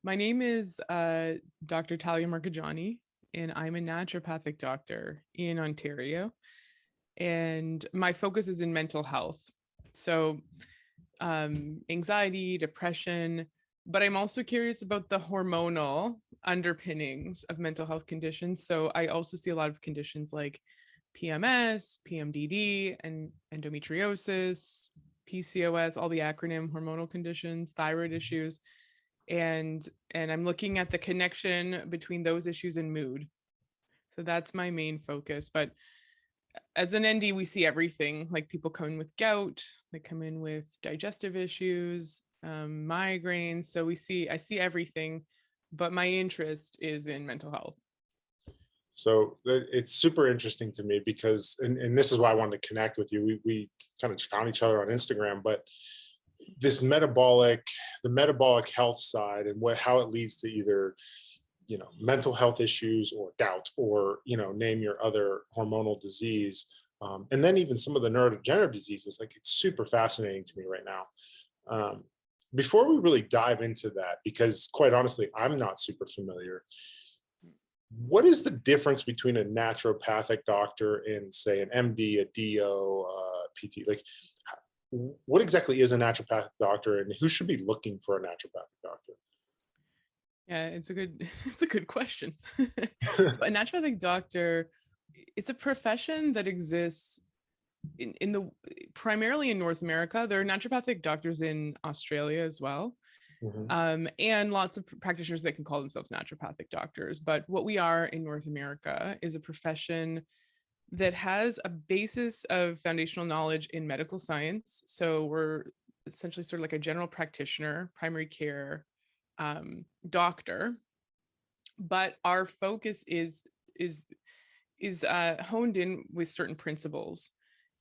My name is Dr. Talia Marcheggiani, and I'm a naturopathic doctor in Ontario. And my focus is in mental health. So, anxiety, depression, but I'm also curious about the hormonal underpinnings of mental health conditions. So, I also see a lot of conditions like PMS, PMDD, and endometriosis, PCOS, all the acronym hormonal conditions, thyroid issues, and I'm looking at the connection between those issues and mood. So that's my main focus. But as an ND, we see everything. Like people come in with gout, they come in with digestive issues, migraines. So I see everything, but my interest is in mental health. So it's super interesting to me because, and this is why I wanted to connect with you. We kind of found each other on Instagram, but the metabolic health side and how it leads to either, mental health issues or gout or, name your other hormonal disease. And then even some of the neurodegenerative diseases, like it's super fascinating to me right now. Before we really dive into that, because quite honestly, I'm not super familiar. What is the difference between a naturopathic doctor and, say, an MD, a DO, PT? Like, what exactly is a naturopathic doctor, and who should be looking for a naturopathic doctor? Yeah, it's a good question. So a naturopathic doctor, it's a profession that exists in the primarily in North America. There are naturopathic doctors in Australia as well. And lots of practitioners that can call themselves naturopathic doctors. But what we are in North America is a profession that has a basis of foundational knowledge in medical science. So we're essentially sort of like a general practitioner, primary care doctor, but our focus is honed in with certain principles.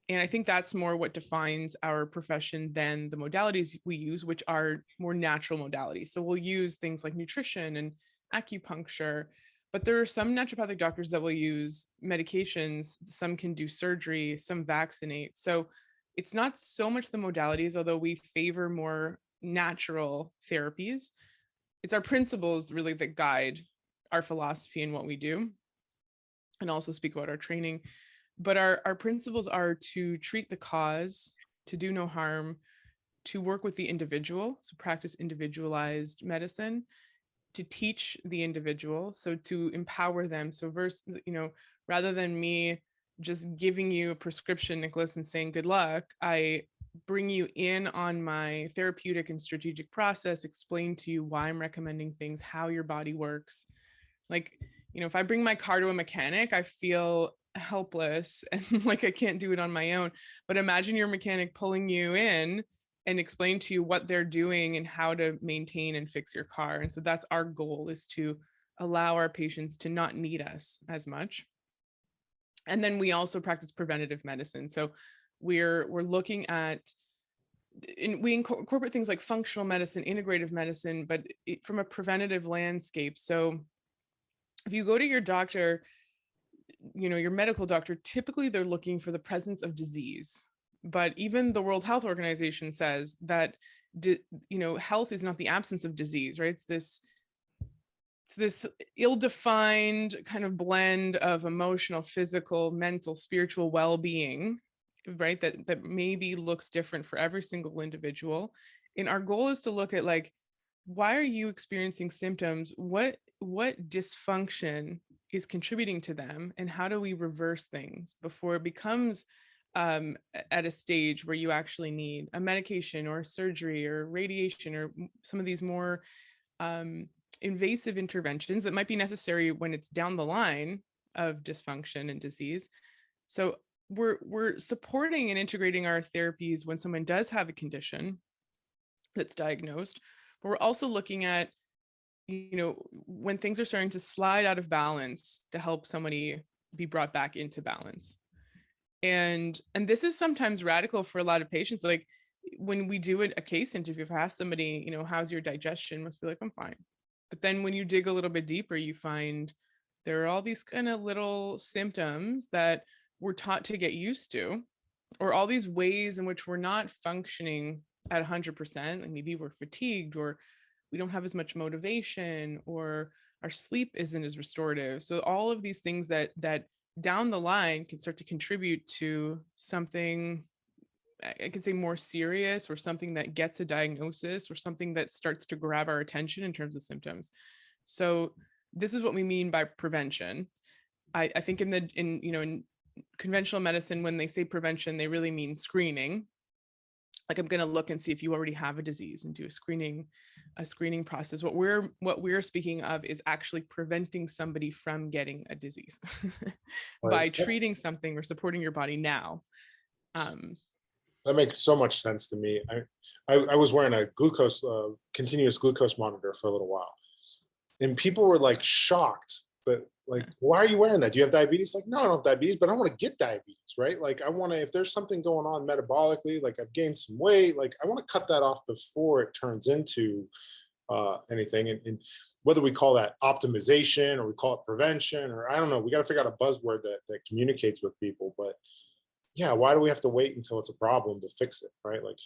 And I think that's more what defines our profession than the modalities we use, which are more natural modalities. So we'll use things like nutrition and acupuncture, but there are some naturopathic doctors that will use medications. Some can do surgery, some vaccinate. So it's not so much the modalities, although we favor more natural therapies. It's our principles really that guide our philosophy and what we do, and also speak about our training. But our principles are to treat the cause, to do no harm, to work with the individual, so practice individualized medicine, to teach the individual, so to empower them. So rather than me just giving you a prescription, Nicholas, and saying good luck, I bring you in on my therapeutic and strategic process, explain to you why I'm recommending things, how your body works. Like, if I bring my car to a mechanic, I feel helpless and like I can't do it on my own. But imagine your mechanic pulling you in and explain to you what they're doing and how to maintain and fix your car. And so that's our goal, is to allow our patients to not need us as much. And then we also practice preventative medicine. So we're looking at, and we incorporate things like functional medicine, integrative medicine, but from a preventative landscape. So if you go to your doctor, your medical doctor, typically they're looking for the presence of disease. But even the World Health Organization says that, health is not the absence of disease, right? It's this ill-defined kind of blend of emotional, physical, mental, spiritual well-being, right? That maybe looks different for every single individual. And our goal is to look at, like, why are you experiencing symptoms? What dysfunction is contributing to them, and how do we reverse things before it becomes at a stage where you actually need a medication or surgery or radiation or some of these more invasive interventions that might be necessary when it's down the line of dysfunction and disease. So we're supporting and integrating our therapies when someone does have a condition that's diagnosed, but we're also looking at, when things are starting to slide out of balance, to help somebody be brought back into balance. And this is sometimes radical for a lot of patients. Like when we do a case interview, if I ask somebody, how's your digestion, must be like, I'm fine. But then when you dig a little bit deeper, you find there are all these kind of little symptoms that we're taught to get used to, or all these ways in which we're not functioning at 100%. Like maybe we're fatigued, or we don't have as much motivation, or our sleep isn't as restorative. So all of these things that down the line can start to contribute to something, I could say, more serious, or something that gets a diagnosis, or something that starts to grab our attention in terms of symptoms. So this is what we mean by prevention. I think in conventional medicine, when they say prevention, they really mean screening. Like, I'm going to look and see if you already have a disease and do a screening process. What we're speaking of is actually preventing somebody from getting a disease by treating something or supporting your body now. That makes so much sense to me. I was wearing a continuous glucose monitor for a little while, and people were like shocked. But like, why are you wearing that? Do you have diabetes? Like, no, I don't have diabetes, but I want to get diabetes, right? Like, I want to, if there's something going on metabolically, like I've gained some weight, like I want to cut that off before it turns into anything. And whether we call that optimization or we call it prevention, or I don't know, we got to figure out a buzzword that communicates with people. But yeah, why do we have to wait until it's a problem to fix it, right? Like,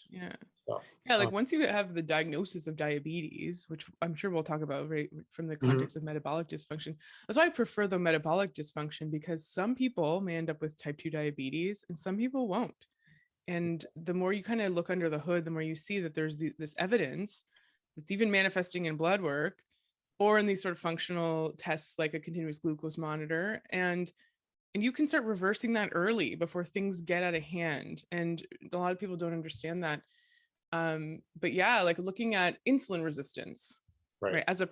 stuff. Like once you have the diagnosis of diabetes, which I'm sure we'll talk about right from the context of metabolic dysfunction. That's why I prefer the metabolic dysfunction, because some people may end up with type 2 diabetes and some people won't. And the more you kind of look under the hood, the more you see that there's this evidence that's even manifesting in blood work or in these sort of functional tests like a continuous glucose monitor. And you can start reversing that early before things get out of hand. And a lot of people don't understand that. But yeah, like looking at insulin resistance, right, as a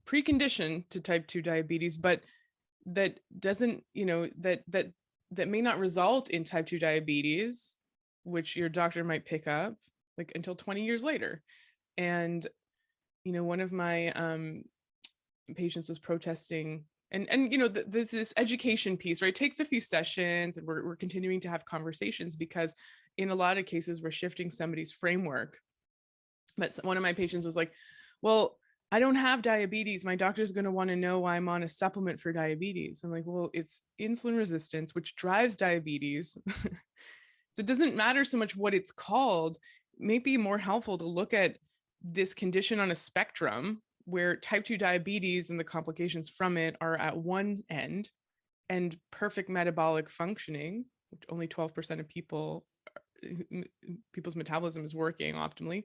precondition to type 2 diabetes, but that doesn't, that may not result in type 2 diabetes, which your doctor might pick up like until 20 years later. And, one of my patients was protesting. And this education piece, right, it takes a few sessions, and we're continuing to have conversations, because in a lot of cases we're shifting somebody's framework. But one of my patients was like, well, I don't have diabetes. My doctor's going to want to know why I'm on a supplement for diabetes. I'm like, well, it's insulin resistance, which drives diabetes. So it doesn't matter so much what it's called. It may be more helpful to look at this condition on a spectrum, where type 2 diabetes and the complications from it are at one end, and perfect metabolic functioning, which only 12% of people's metabolism is working optimally,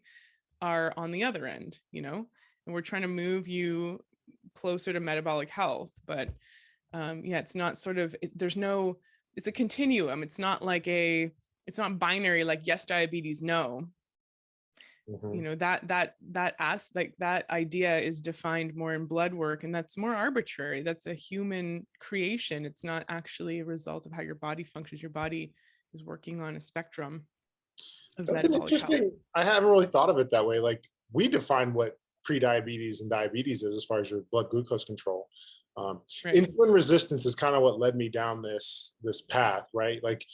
are on the other end, and we're trying to move you closer to metabolic health. But it's not sort of, it's a continuum. It's not like it's not binary, like yes, diabetes, no. That idea is defined more in blood work, and that's more arbitrary. That's a human creation. It's not actually a result of how your body functions. Your body is working on a spectrum of That's an metabolic interesting health. I haven't really thought of it that way. Like, we define what pre-diabetes and diabetes is as far as your blood glucose control. Right. Insulin resistance is kind of what led me down this path, right? Like,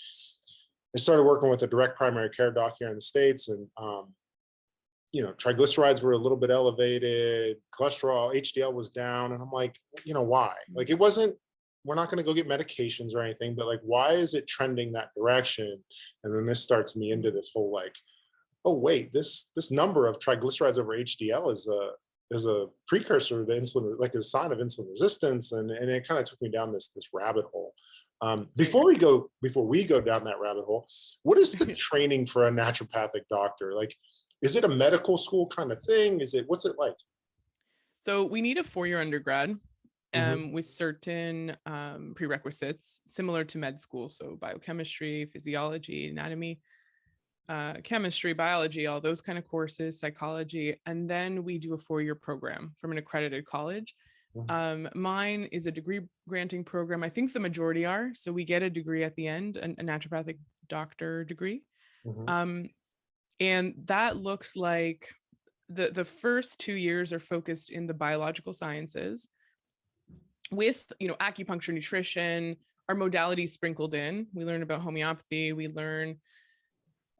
I started working with a direct primary care doc here in the States, and triglycerides were a little bit elevated, cholesterol, HDL was down. And I'm like, why? Like, it wasn't, we're not going to go get medications or anything, but like, why is it trending that direction? And then this starts me into this whole like, oh wait, this number of triglycerides over HDL is a precursor to insulin, like a sign of insulin resistance. And it kind of took me down this rabbit hole. Before we go down that rabbit hole, what is the training for a naturopathic doctor? Like, is it a medical school kind of thing? What's it like? So we need a 4-year undergrad with certain prerequisites similar to med school. So biochemistry, physiology, anatomy, chemistry, biology, all those kind of courses, psychology. And then we do a 4-year program from an accredited college. Mine is a degree granting program. I think the majority are. So we get a degree at the end, a naturopathic doctor degree. And that looks like the first 2 years are focused in the biological sciences with, acupuncture, nutrition, our modalities sprinkled in. We learn about homeopathy. We learn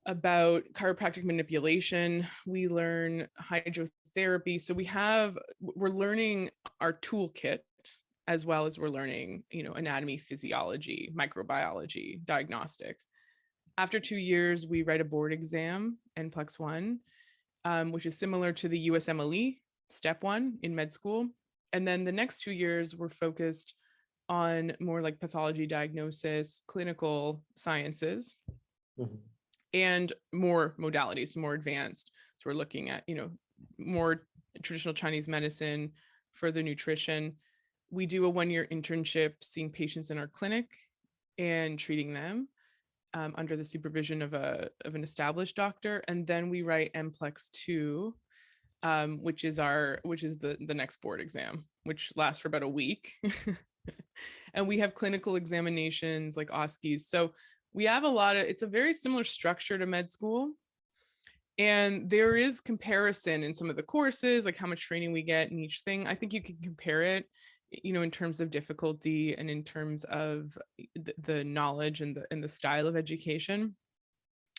about chiropractic manipulation. We learn hydrotherapy. So we're learning our toolkit, as well as we're learning, anatomy, physiology, microbiology, diagnostics. After 2 years, we write a board exam, NPLEX 1, which is similar to the USMLE step 1 in med school. And then the next 2 years were focused on more like pathology diagnosis, clinical sciences, and more modalities, more advanced. So we're looking at, more traditional Chinese medicine, further nutrition. We do a 1-year internship seeing patients in our clinic and treating them under the supervision of an established doctor. And then we write NPLEX 2, which is the next board exam, which lasts for about a week. And we have clinical examinations like OSCEs. So we have it's a very similar structure to med school. And there is comparison in some of the courses, like how much training we get in each thing. I think you can compare it, in terms of difficulty and in terms of the knowledge and the style of education.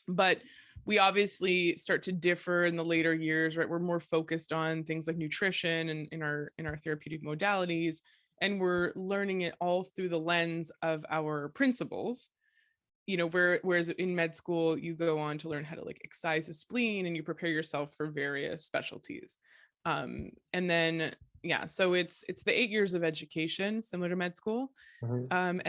But we obviously start to differ in the later years, right? We're more focused on things like nutrition and in our therapeutic modalities, and we're learning it all through the lens of our principles. Whereas in med school, you go on to learn how to like excise the spleen and you prepare yourself for various specialties. And then, so it's the 8 years of education, similar to med school. And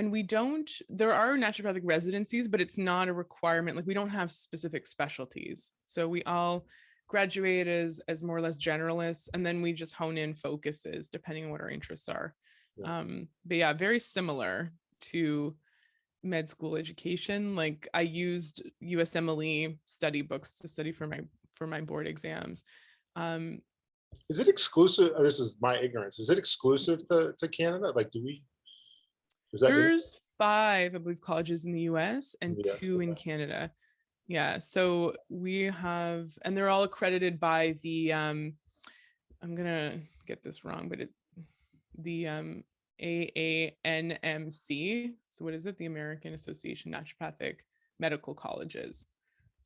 there are naturopathic residencies, but it's not a requirement. Like we don't have specific specialties. So we all graduate as more or less generalists, and then we just hone in focuses depending on what our interests are. But very similar to med school education. Like I used USMLE study books to study for my board exams. Is it exclusive? This is my ignorance. Is it exclusive to Canada? Like, There's 5, I believe, colleges in the US and 2 in Canada. Yeah. So we have, and they're all accredited by the, I'm going to get this wrong, but the AANMC. So what is it? The American Association of Naturopathic Medical Colleges.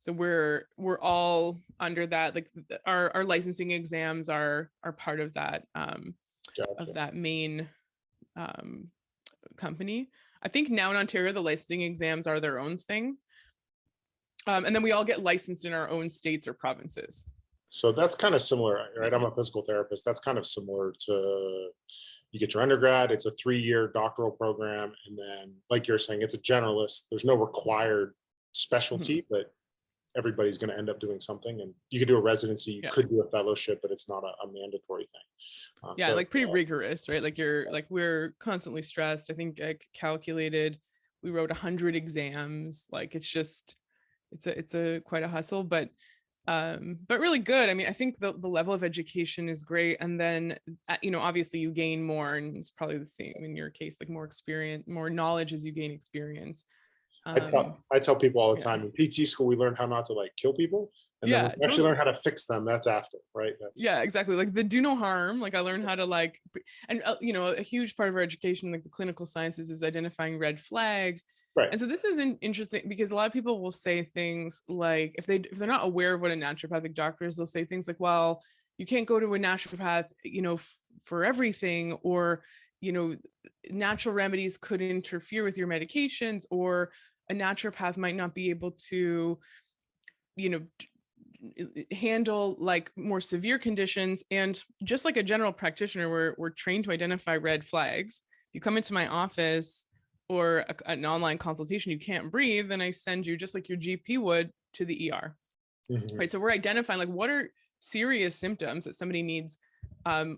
So we're all under that. Like our licensing exams are part of that of that main company. I think now in Ontario the licensing exams are their own thing, and then we all get licensed in our own states or provinces. So that's kind of similar, right? I'm a physical therapist. That's kind of similar to, you get your undergrad, it's a 3-year doctoral program, and then like you're saying, it's a generalist. There's no required specialty, but everybody's going to end up doing something. And you could do a residency, you could do a fellowship, but it's not a mandatory thing. Like pretty rigorous, right? Like we're constantly stressed. I think I calculated, we wrote 100 exams. Like it's a quite a hustle, but really good. I mean, I think the level of education is great. And then, obviously you gain more, and it's probably the same in your case, like more experience, more knowledge as you gain experience. I tell people all the time, in PT school, we learn how not to like kill people, and then we actually learn how to fix them. That's after, right? Exactly. Like the do no harm. Like I learned how to a huge part of our education, like the clinical sciences, is identifying red flags. Right. And so this is interesting because a lot of people will say things like, if they're not aware of what a naturopathic doctor is, they'll say things like, well, you can't go to a naturopath, for everything, or, natural remedies could interfere with your medications, or a naturopath might not be able to, handle like more severe conditions. And just like a general practitioner, we're trained to identify red flags. If you come into my office or an online consultation, you can't breathe, then I send you, just like your GP would, to the ER. Right. So we're identifying like what are serious symptoms that somebody needs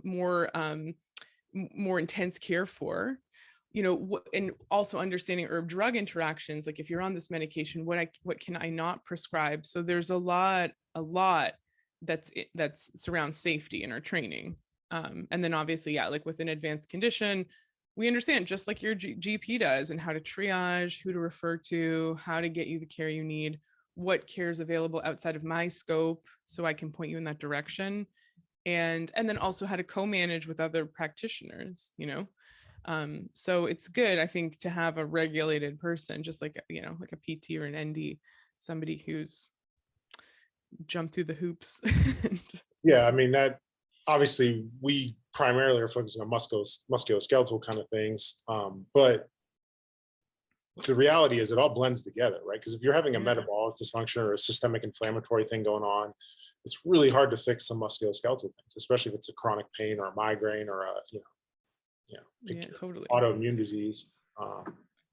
more intense care for, and also understanding herb drug interactions. Like if you're on this medication, what can I not prescribe? So there's a lot that's surrounds safety in our training. And then obviously, like with an advanced condition, we understand, just like your GP does, and how to triage, who to refer to, how to get you the care you need, what care is available outside of my scope, so I can point you in that direction. And then also how to co-manage with other practitioners, so it's good, I think, to have a regulated person, just like, like a PT or an ND, somebody who's jumped through the hoops. Yeah. I mean, that obviously we primarily are focusing on musculoskeletal kind of things. But the reality is it all blends together, right? Because if you're having a Yeah. metabolic dysfunction or a systemic inflammatory thing going on, it's really hard to fix some musculoskeletal things, especially if it's a chronic pain or a migraine or a, Yeah, totally. autoimmune disease.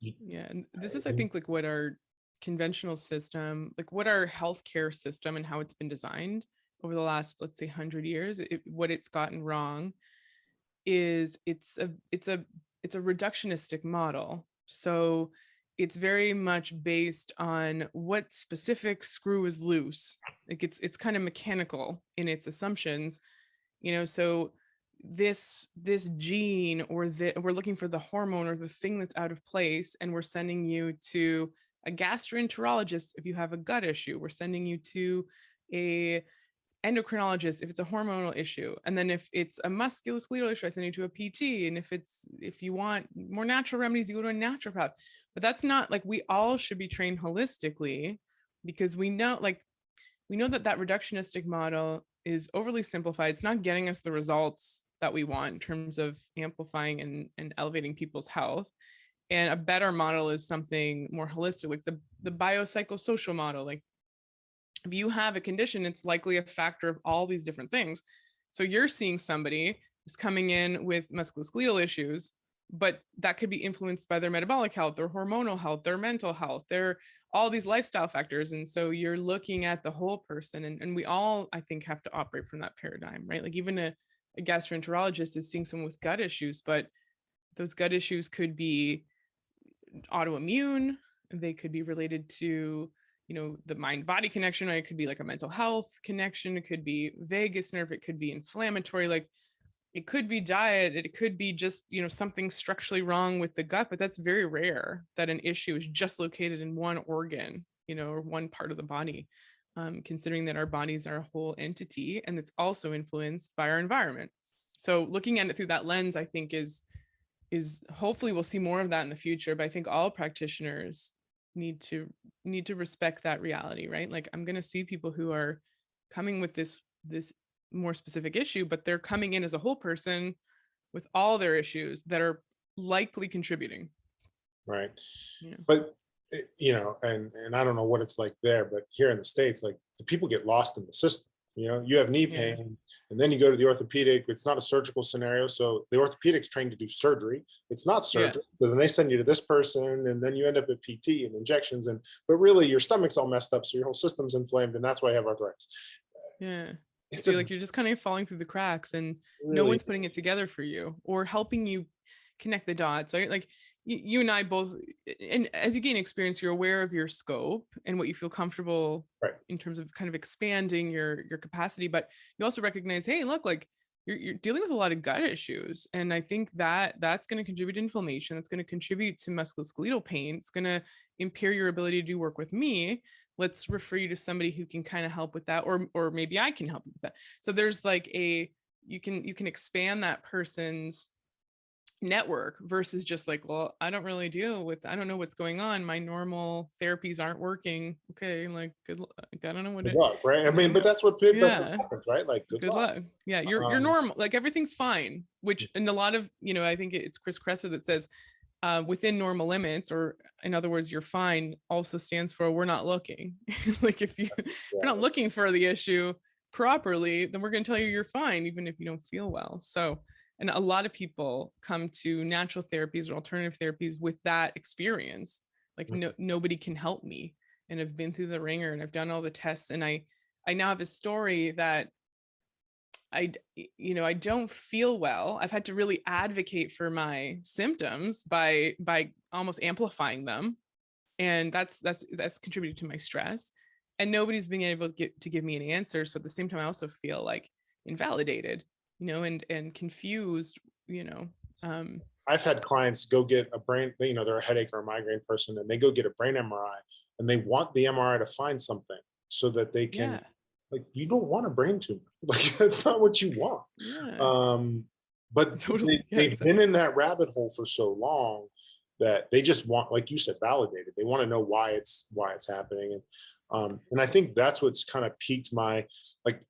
Yeah. And this is, I think, like what our conventional system, like what our healthcare system and how it's been designed over the last, let's say, 100 years, what it's gotten wrong is it's a reductionistic model. So it's very much based on what specific screw is loose. Like it's kind of mechanical in its assumptions, so this gene or we're looking for the hormone or the thing that's out of place, and we're sending you to a gastroenterologist if you have a gut issue. We're sending you to a endocrinologist if it's a hormonal issue, and then if it's a musculoskeletal issue, I send you to a PT, and if you want more natural remedies, you go to a naturopath. But that's not, like, we all should be trained holistically, because we know that reductionistic model is overly simplified. It's not getting us the results that we want in terms of amplifying and elevating people's health. And a better model is something more holistic, like the biopsychosocial model. Like, if you have a condition, it's likely a factor of all these different things. So you're seeing somebody who's coming in with musculoskeletal issues, but that could be influenced by their metabolic health, their hormonal health, their mental health, their all these lifestyle factors. And so you're looking at the whole person. And we all, I think, have to operate from that paradigm, right? Like, even a gastroenterologist is seeing someone with gut issues, but those gut issues could be autoimmune. They could be related to, the mind-body connection, or it could be like a mental health connection. It could be vagus nerve. It could be inflammatory. Like, it could be diet. It could be just, something structurally wrong with the gut, but that's very rare that an issue is just located in one organ, or one part of the body, considering that our bodies are a whole entity, and it's also influenced by our environment. So looking at it through that lens, I think is hopefully we'll see more of that in the future. But I think all practitioners need to respect that reality, right? Like, I'm going to see people who are coming with this more specific issue, but they're coming in as a whole person with all their issues that are likely contributing. Right. But and I don't know what it's like there, but here in the States, like, the people get lost in the system. You have knee pain, and then you go to the orthopedic. It's not a surgical scenario. So the orthopedic's trained to do surgery. It's not surgery. Yeah. So then they send you to this person, and then you end up at PT and injections. But really your stomach's all messed up. So your whole system's inflamed, and that's why you have arthritis. Yeah. Like you're just kind of falling through the cracks, and really, no one's putting it together for you or helping you connect the dots. Right? Like, you and I both, and as you gain experience, you're aware of your scope and what you feel comfortable in terms of kind of expanding your capacity. But you also recognize, hey, look, like, you're dealing with a lot of gut issues. And I think that's going to contribute to inflammation. That's going to contribute to musculoskeletal pain. It's going to impair your ability to do work with me. Let's refer you to somebody who can kind of help with that, or maybe I can help you with that. So there's like you can expand that person's network versus just like, well, I don't know what's going on. My normal therapies aren't working. Okay, like, good luck. I don't know what good luck, right? I mean, but that's what happens, right? Like, good luck. Yeah, you're normal. Like, everything's fine. Which, in a lot of, I think it's Chris Kresser that says, within normal limits, or in other words, you're fine, also stands for we're not looking. Like, if you're not looking for the issue properly, then we're going to tell you you're fine, even if you don't feel well. So, and a lot of people come to natural therapies or alternative therapies with that experience. Like, nobody can help me, and I've been through the ringer, and I've done all the tests, and I now have a story that I don't feel well. I've had to really advocate for my symptoms by almost amplifying them. And that's contributed to my stress, and nobody's been able to give me an answer. So at the same time, I also feel like invalidated, and confused, I've had clients go get a brain, they're a headache or a migraine person, and they go get a brain MRI, and they want the MRI to find something so that they can, like, you don't want a brain tumor. Like, that's not what you want. Yeah. But totally. They've been in that rabbit hole for so long that they just want, like you said, validated. They want to know why it's happening. And I think that's what's kind of piqued my, like,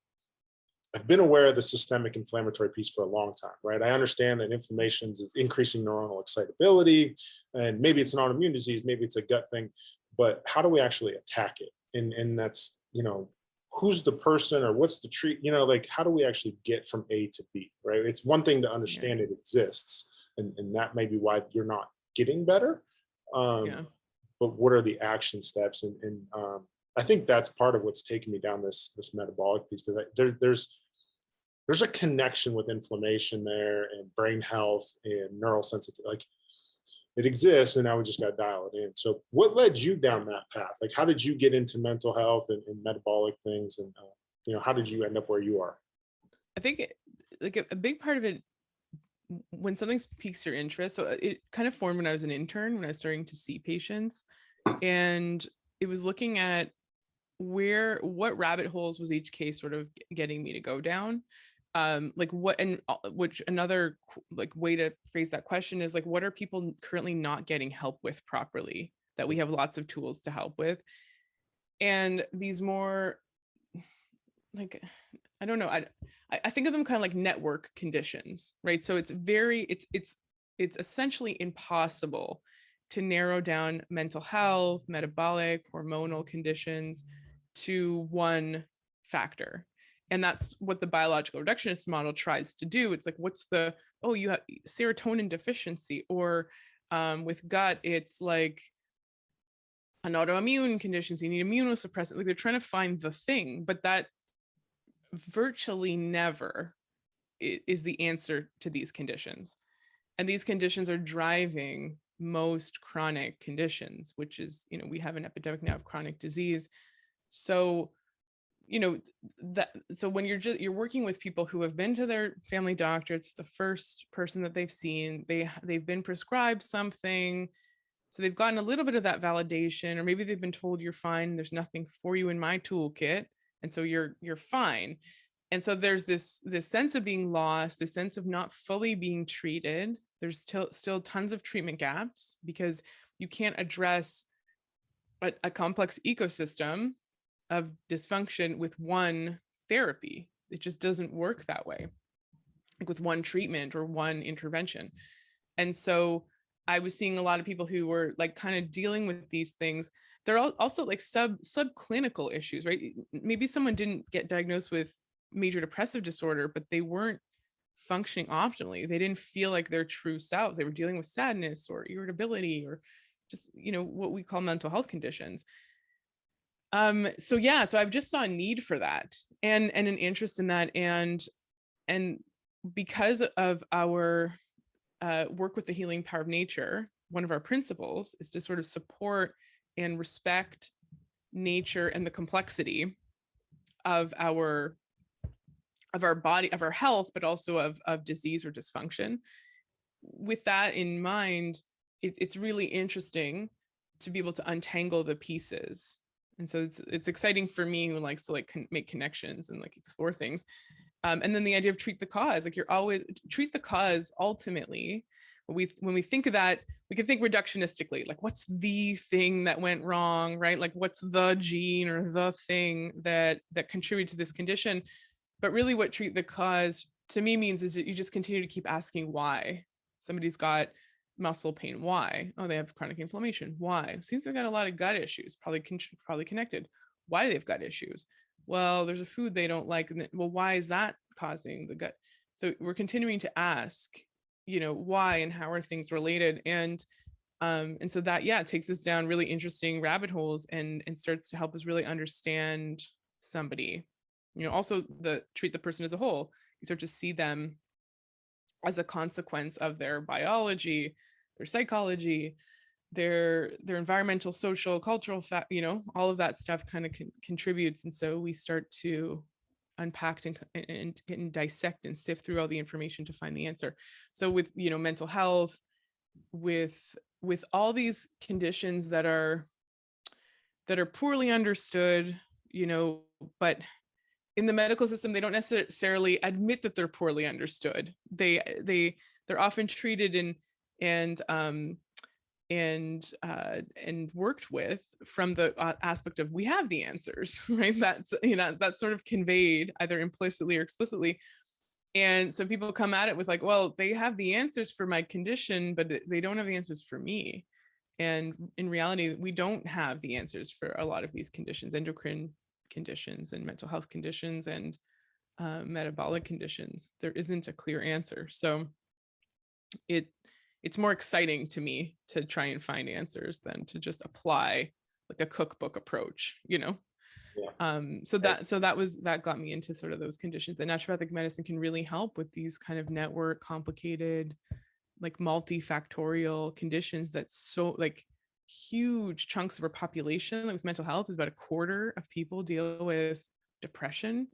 I've been aware of the systemic inflammatory piece for a long time, right? I understand that inflammation is increasing neuronal excitability, and maybe it's an autoimmune disease, maybe it's a gut thing, but how do we actually attack it? And that's, who's the person or what's the treat, like how do we actually get from A to B, right? It's one thing to understand it exists, and that may be why you're not getting better. But what are the action steps? And I think that's part of what's taken me down this metabolic piece, because there's a connection with inflammation there and brain health and neural sensitivity. Like it exists, and now we just got to dial it in. So what led you down that path? Like how did you get into mental health and metabolic things? And how did you end up where you are? I think a big part of it, when something piques your interest, so it kind of formed when I was an intern, when I was starting to see patients, and it was looking at what rabbit holes was each case sort of getting me to go down. Which another way to phrase that question is what are people currently not getting help with properly that we have lots of tools to help with? And these more I don't know, I think of them kind of like network conditions, right? So it's essentially impossible to narrow down mental health, metabolic, hormonal conditions to one factor. And that's what the biological reductionist model tries to do. It's what's you have serotonin deficiency, or with gut, it's like an autoimmune condition, so you need immunosuppressant. They're trying to find the thing, but that virtually never is the answer to these conditions. And these conditions are driving most chronic conditions, which is, we have an epidemic now of chronic disease. So so when you're working with people who have been to their family doctor, it's the first person that they've seen, they've been prescribed something, so they've gotten a little bit of that validation, or maybe they've been told you're fine, there's nothing for you in my toolkit, and so you're fine. And so there's this sense of being lost, this sense of not fully being treated. There's still tons of treatment gaps, because you can't address a complex ecosystem of dysfunction with one therapy. It just doesn't work that way, with one treatment or one intervention. And so I was seeing a lot of people who were kind of dealing with these things. They're also subclinical issues, right? Maybe someone didn't get diagnosed with major depressive disorder, but they weren't functioning optimally. They didn't feel like their true self. They were dealing with sadness or irritability, or just, what we call mental health conditions. So I've just saw a need for that and an interest in that. And because of our work with the healing power of nature, one of our principles is to sort of support and respect nature and the complexity of our body, of our health, but also of disease or dysfunction. With that in mind, it's really interesting to be able to untangle the pieces. And so it's exciting for me, who likes to make connections and explore things. And then the idea of treat the cause, you're always treat the cause. Ultimately, when we think of that, we can think reductionistically, what's the thing that went wrong, right? What's the gene or the thing that contributed to this condition? But really what treat the cause to me means is that you just continue to keep asking why. Somebody's got muscle pain. Why? Oh, they have chronic inflammation. Why? Seems they've got a lot of gut issues, probably connected. Why do they have gut issues? Well, there's a food they don't like. And well, why is that causing the gut? So we're continuing to ask, why and how are things related? And so that, takes us down really interesting rabbit holes and starts to help us really understand somebody. Also treat the person as a whole. You start to see them as a consequence of their biology, their psychology, their environmental, social, cultural, all of that stuff kind of contributes. And so we start to unpack and dissect and sift through all the information to find the answer. So with, mental health, with all these conditions that are poorly understood, but in the medical system, they don't necessarily admit that they're poorly understood. They're often treated and and worked with from the aspect of we have the answers, right? That's, that's sort of conveyed either implicitly or explicitly. And so people come at it with like, well, they have the answers for my condition, but they don't have the answers for me. And in reality, we don't have the answers for a lot of these conditions, endocrine conditions and mental health conditions and metabolic conditions. There isn't a clear answer. So it's more exciting to me to try and find answers than to just apply like a cookbook approach, Yeah. So that got me into sort of those conditions. The naturopathic medicine can really help with these kind of network complicated, like multifactorial conditions that's so like huge chunks of our population. Like with mental health is about a quarter of people deal with depression.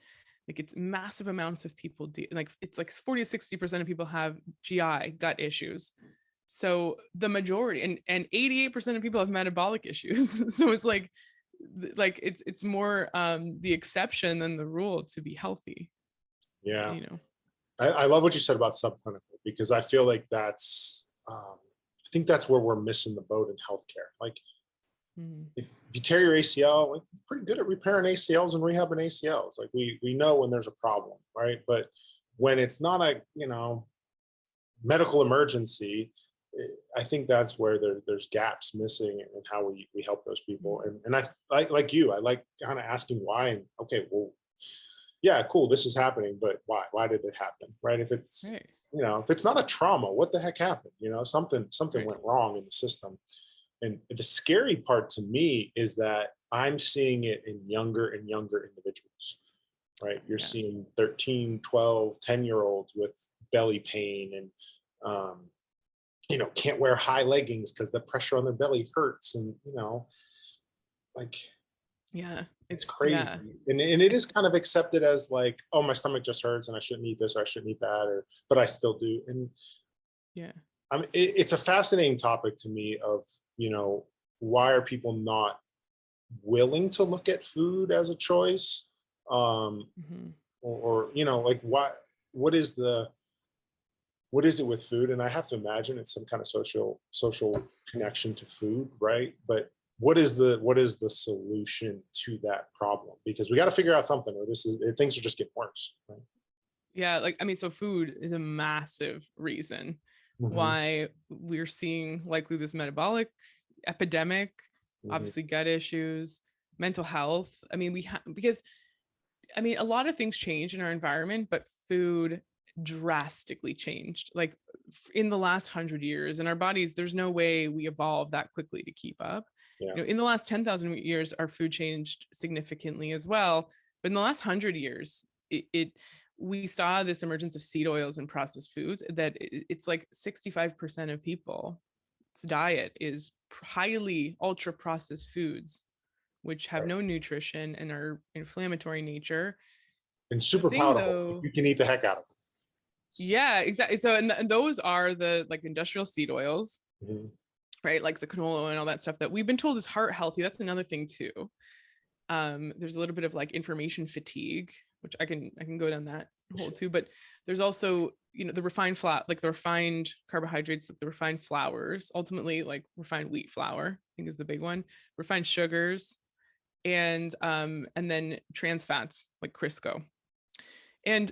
Like it's massive amounts of people like it's like 40 to 60% of people have GI gut issues. So the majority and 88% of people have metabolic issues. So it's like it's more the exception than the rule to be healthy. Yeah. I love what you said about subclinical, because I feel like I think that's where we're missing the boat in healthcare. Like if you tear your ACL, like pretty good at repairing ACLs and rehabbing ACLs. Like we know when there's a problem, right? But when it's not a, medical emergency, I think that's where there's gaps missing in how we help those people. And I like you, I like kind of asking why, and okay, well, yeah, cool, this is happening, but why did it happen, right? If it's right. If it's not a trauma, what the heck happened? Something Right. went wrong in the system. And the scary part to me is that I'm seeing it in younger and younger individuals, right? You're seeing 13, 12, 10-year-olds with belly pain and can't wear high leggings because the pressure on their belly hurts, and like, it's crazy. Yeah. And it is kind of accepted as like, oh, my stomach just hurts and I shouldn't eat this or I shouldn't eat that, but I still do. And I mean, it's a fascinating topic to me of, why are people not willing to look at food as a choice? Or like what is it with food? And I have to imagine it's some kind of social connection to food, right? But what is the solution to that problem? Because we got to figure out something, or things are just getting worse, right? Yeah, like, I mean, so food is a massive reason why we're seeing likely this metabolic epidemic, obviously gut issues, mental health. I mean, because a lot of things change in our environment, but food drastically changed like in the last 100 years. In our bodies, there's no way we evolved that quickly to keep up. In the last 10,000 years, our food changed significantly as well. But in the last 100 years, we saw this emergence of seed oils and processed foods that it's like 65% of people's diet is highly ultra processed foods, which have no nutrition and are inflammatory in nature. And super palatable. You can eat the heck out of them. Yeah, exactly. So, and those are the like industrial seed oils, right? Like the canola oil and all that stuff that we've been told is heart healthy. That's another thing too. There's a little bit of like information fatigue, which I can go down that hole too. But there's also, the refined like the refined carbohydrates, like the refined flours, ultimately like refined wheat flour, I think is the big one, refined sugars, and then trans fats like Crisco. And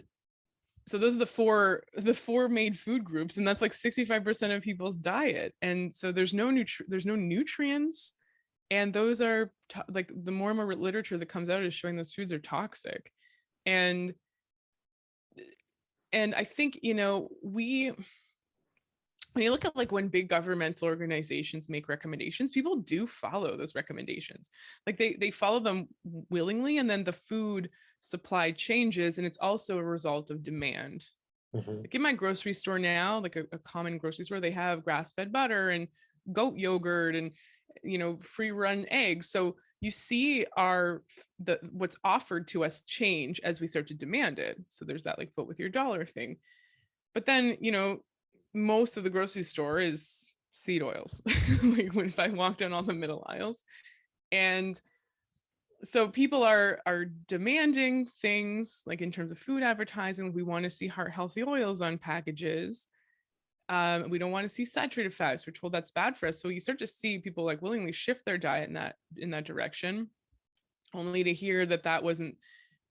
so those are the four main food groups, and that's like 65% of people's diet. And so there's no nutrients, and those are like the more and more literature that comes out is showing those foods are toxic. And I think, when you look at like when big governmental organizations make recommendations, people do follow those recommendations. Like they follow them willingly, and then the food supply changes, and it's also a result of demand. Like in my grocery store now, like a common grocery store, they have grass-fed butter and goat yogurt and free run eggs. So you see what's offered to us change as we start to demand it. So there's that like vote with your dollar thing. But then most of the grocery store is seed oils. Like if I walk down all the middle aisles, and so people are demanding things like in terms of food advertising. We want to see heart healthy oils on packages, We don't want to see saturated fats. We're told that's bad for us. So you start to see people like willingly shift their diet in that direction, only to hear that wasn't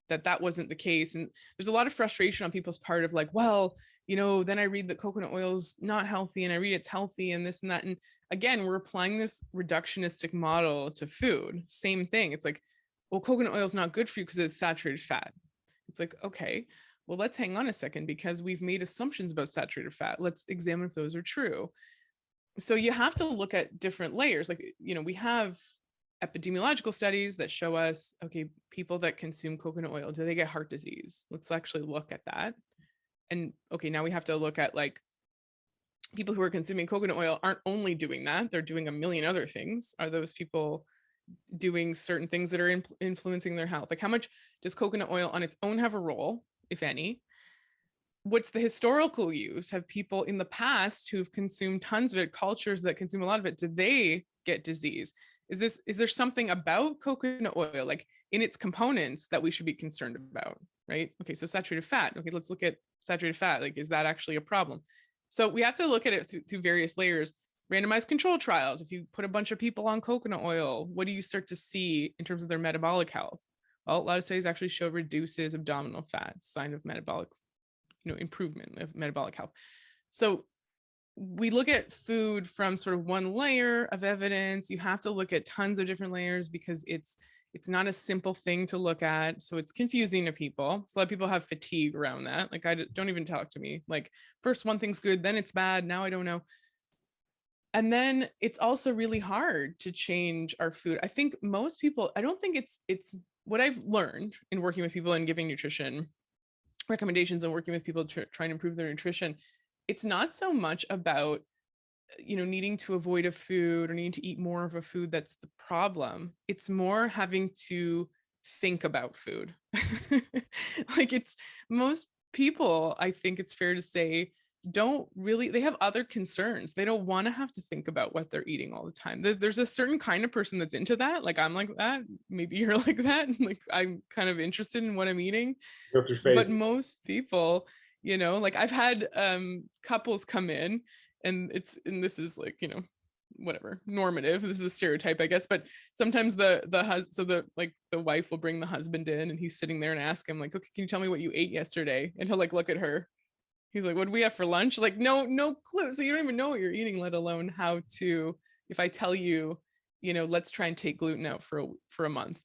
the case. And there's a lot of frustration on people's part of like, well, then I read that coconut oil's not healthy and I read it's healthy and this and that. And again, we're applying this reductionistic model to food. Same thing. It's like, well, coconut oil is not good for you because it's saturated fat. It's like, okay, well, let's hang on a second, because we've made assumptions about saturated fat. Let's examine if those are true. So you have to look at different layers. Like, we have epidemiological studies that show us, okay, people that consume coconut oil, do they get heart disease? Let's actually look at that. And okay, now we have to look at like people who are consuming coconut oil aren't only doing that, they're doing a million other things. Are those people doing certain things that are influencing their health? Like, how much does coconut oil on its own have a role, if any? What's the historical use? Have people in the past who've consumed tons of it, cultures that consume a lot of it, do they get disease? Is there something about coconut oil, like in its components, that we should be concerned about, right? Okay, so saturated fat. Okay, let's look at saturated fat. Like, is that actually a problem? So we have to look at it through various layers. Randomized control trials. If you put a bunch of people on coconut oil, what do you start to see in terms of their metabolic health? Well, a lot of studies actually show reduces abdominal fat, sign of metabolic, improvement of metabolic health. So we look at food from sort of one layer of evidence. You have to look at tons of different layers because it's not a simple thing to look at. So it's confusing to people. So a lot of people have fatigue around that. Like, don't even talk to me. Like, first one thing's good, then it's bad. Now I don't know. And then it's also really hard to change our food. I think most people, I don't think it's what I've learned in working with people and giving nutrition recommendations and working with people to try and improve their nutrition. It's not so much about, needing to avoid a food or needing to eat more of a food that's the problem. It's more having to think about food. Like, it's most people, I think it's fair to say, they have other concerns. They don't want to have to think about what they're eating all the time. There's a certain kind of person that's into that. Like, I'm like that. Maybe you're like that. Like, I'm kind of interested in what I'm eating. But most people, like, I've had couples come in, and this is like, whatever, normative. This is a stereotype, I guess. But sometimes the wife will bring the husband in, and he's sitting there and ask him like, okay, can you tell me what you ate yesterday? And he'll like look at her. He's like, what do we have for lunch? Like, no clue. So you don't even know what you're eating, let alone how to, if I tell you, let's try and take gluten out for a month.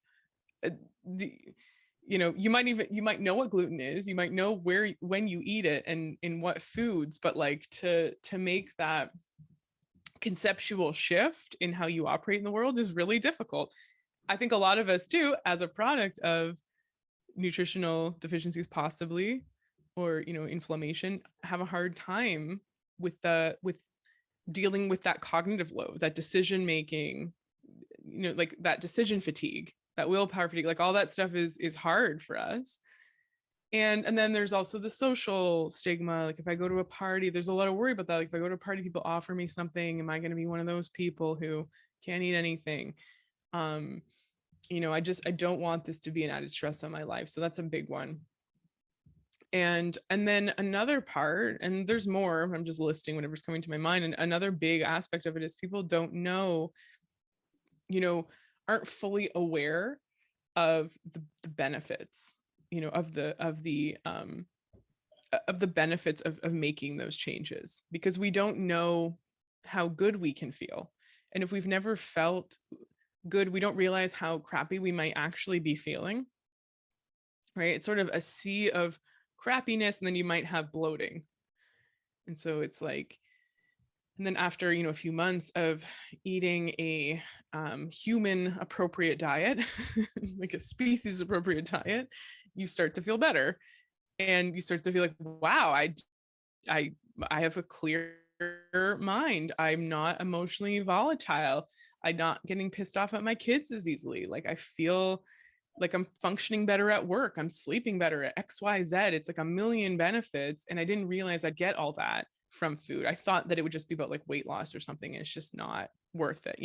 You might know what gluten is. You might know when you eat it and in what foods, but like to make that conceptual shift in how you operate in the world is really difficult. I think a lot of us too, as a product of nutritional deficiencies, possibly, or inflammation, have a hard time with dealing with that cognitive load, that decision making, like that decision fatigue, that willpower fatigue, like all that stuff is hard for us. And then there's also the social stigma. Like, if I go to a party, there's a lot of worry about that. Like, if I go to a party, people offer me something, am I going to be one of those people who can't eat anything? I don't want this to be an added stress on my life. So that's a big one. And then another part, and there's more, I'm just listing whatever's coming to my mind. And another big aspect of it is people don't know, aren't fully aware of the benefits, of the benefits of making those changes, because we don't know how good we can feel. And if we've never felt good, we don't realize how crappy we might actually be feeling, right? It's sort of a sea of crappiness, and then you might have bloating. And so it's like, and then after, a few months of eating a human appropriate diet, like a species appropriate diet, you start to feel better. And you start to feel like, wow, I have a clear mind. I'm not emotionally volatile. I'm not getting pissed off at my kids as easily. Like, I feel like I'm functioning better at work. I'm sleeping better at XYZ. It's like a million benefits. And I didn't realize I'd get all that from food. I thought that it would just be about like weight loss or something, and it's just not worth it,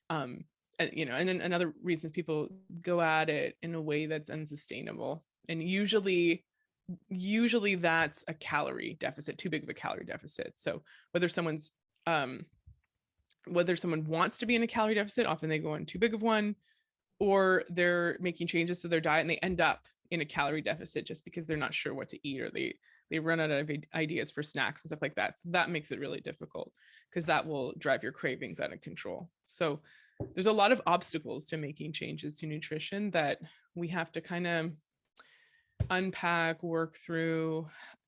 and then another reason people go at it in a way that's unsustainable. And usually usually that's a calorie deficit, too big of a calorie deficit. So whether someone wants to be in a calorie deficit, often they go on too big of one, or they're making changes to their diet and they end up in a calorie deficit just because they're not sure what to eat, or they run out of ideas for snacks and stuff like that. So that makes it really difficult, because that will drive your cravings out of control. So there's a lot of obstacles to making changes to nutrition that we have to kind of unpack, work through.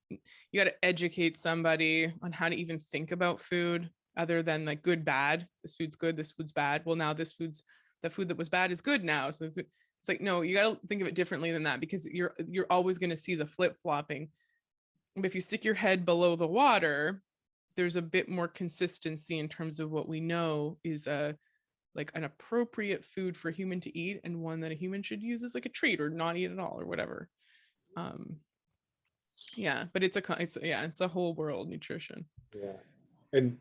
You got to educate somebody on how to even think about food other than like good, bad. This food's good, this food's bad. Well, now the food that was bad is good now. So it's like, no, you got to think of it differently than that, because you're always going to see the flip-flopping. But if you stick your head below the water, there's a bit more consistency in terms of what we know is like an appropriate food for a human to eat, and one that a human should use as like a treat or not eat at all or whatever. Yeah, but it's a whole world, nutrition. Yeah. And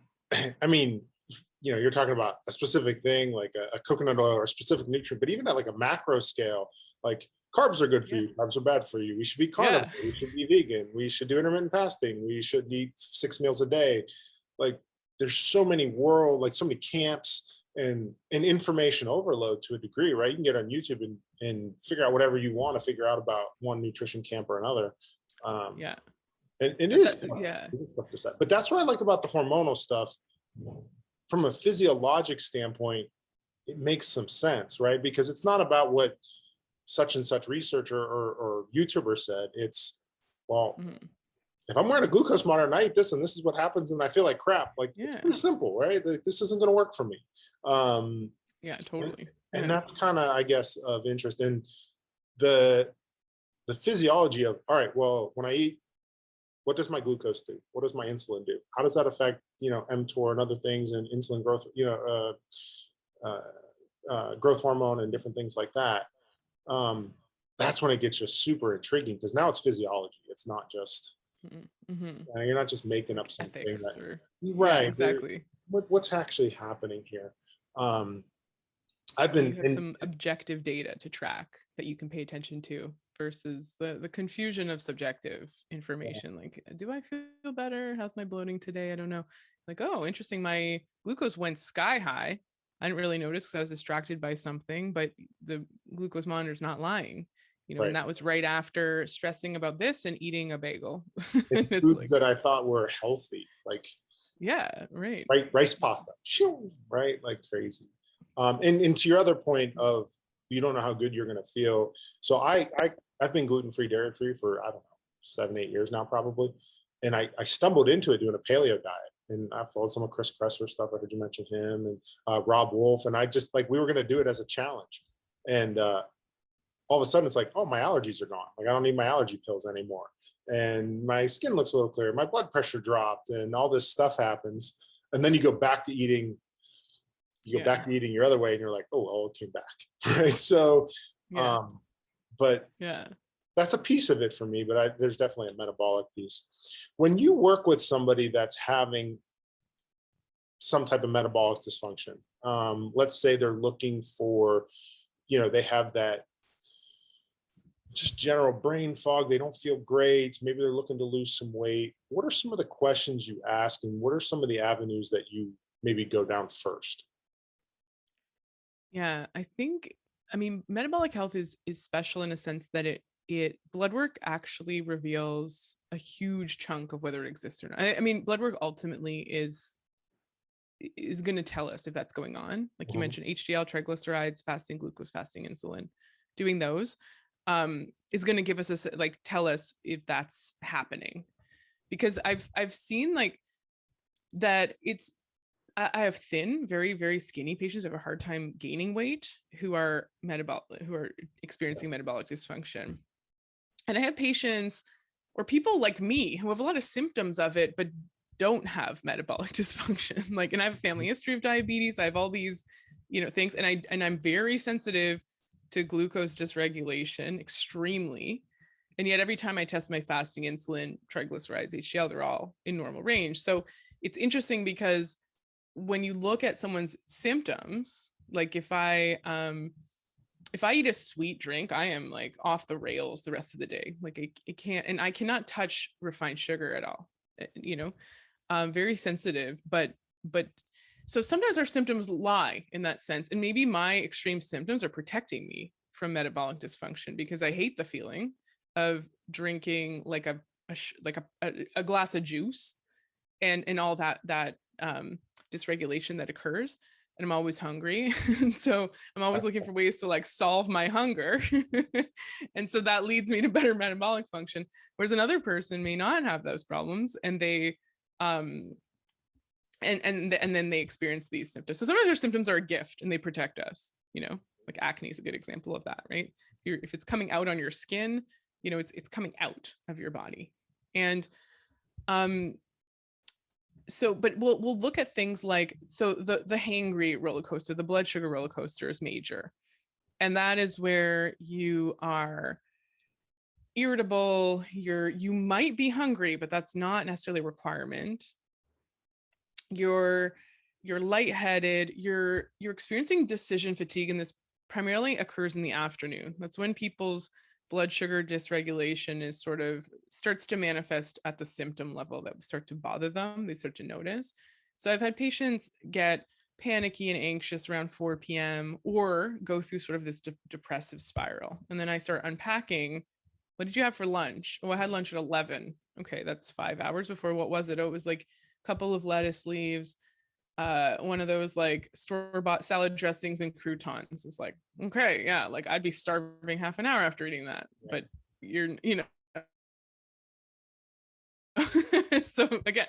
I mean, you're talking about a specific thing like a coconut oil or a specific nutrient, but even at like a macro scale, like carbs are good for you, carbs are bad for you. We should be carnivore, we should be vegan, we should do intermittent fasting, we should eat 6 meals a day. Like there's so many so many camps and information overload to a degree, right? You can get on YouTube and figure out whatever you want to figure out about one nutrition camp or another. And it is stuff to say. But that's what I like about the hormonal stuff. From a physiologic standpoint, it makes some sense, right? Because it's not about what such and such researcher or YouTuber said. It's, well, if I'm wearing a glucose monitor and I eat this and this is what happens and I feel like crap, like it's pretty simple, right? Like, this isn't going to work for me. Yeah, totally. And that's kind of, I guess, of interest in the physiology of, all right, well, when I eat, what does my glucose do? What does my insulin do? How does that affect, mTOR and other things, and insulin growth, growth hormone and different things like that. That's when it gets just super intriguing, because now it's physiology. It's not just, you're not just making up something. Right. Yeah, exactly. What's actually happening here? You have some objective data to track that you can pay attention to, versus the confusion of subjective information. Like, do I feel better? How's my bloating today? I don't know. Like, oh, interesting. My glucose went sky high. I didn't really notice because I was distracted by something, but the glucose monitor is not lying. And that was right after stressing about this and eating a bagel. It's foods that I thought were healthy, like rice pasta, right? Like crazy. And to your other point of, you don't know how good you're going to feel. So I've been gluten-free, dairy-free for, I don't know, 7-8 years now, probably. And I stumbled into it doing a paleo diet. And I followed some of Chris Kresser's stuff. I heard you mention him, and Rob Wolf. And I just, like, we were going to do it as a challenge. And all of a sudden it's like, oh, my allergies are gone. Like, I don't need my allergy pills anymore. And my skin looks a little clearer. My blood pressure dropped, and all this stuff happens. And then you go back to eating. You go back to eating your other way, and you're like, oh, it came back. Right. So, but that's a piece of it for me, but there's definitely a metabolic piece. When you work with somebody that's having some type of metabolic dysfunction, let's say they're looking for, they have that just general brain fog, they don't feel great, maybe they're looking to lose some weight. What are some of the questions you ask, and what are some of the avenues that you maybe go down first? Yeah, metabolic health is special in a sense that it blood work actually reveals a huge chunk of whether it exists or not. I mean, blood work ultimately is going to tell us if that's going on. Like you mentioned, HDL, triglycerides, fasting glucose, fasting insulin, doing those is going to give us tell us if that's happening. Because I've seen like that I have thin, very, very skinny patients who have a hard time gaining weight, who are experiencing metabolic dysfunction. And I have patients or people like me who have a lot of symptoms of it, but don't have metabolic dysfunction. Like, and I have a family history of diabetes. I have all these, things, and I'm very sensitive to glucose dysregulation, extremely. And yet every time I test my fasting insulin, triglycerides, HDL, they're all in normal range. So it's interesting because when you look at someone's symptoms, like if I if I eat a sweet drink, I am like off the rails the rest of the day. Like I can't, and I cannot touch refined sugar at all, you know, very sensitive, but so sometimes our symptoms lie in that sense. And maybe my extreme symptoms are protecting me from metabolic dysfunction, because I hate the feeling of drinking like a glass of juice and all that dysregulation that occurs. And I'm always hungry. So I'm always looking for ways to like solve my hunger. And so that leads me to better metabolic function. Whereas another person may not have those problems, and they and then they experience these symptoms. So some of their symptoms are a gift and they protect us, you know, like acne is a good example of that, right? If it's coming out on your skin, you know, it's coming out of your body. And so, but we'll look at things like, so the hangry roller coaster, the blood sugar roller coaster is major. And that is where you are irritable, you might be hungry, but that's not necessarily a requirement. You're lightheaded, you're experiencing decision fatigue, and this primarily occurs in the afternoon. That's when people's blood sugar dysregulation is sort of starts to manifest at the symptom level that start to bother them. They start to notice. So I've had patients get panicky and anxious around 4 p.m. or go through sort of this depressive spiral. And then I start unpacking. What did you have for lunch? Oh, I had lunch at 11. Okay, that's 5 hours before. What was it? Oh, it was like a couple of lettuce leaves, one of those like store-bought salad dressings and croutons. It's like, okay, yeah, like I'd be starving half an hour after eating that. But you know. So again,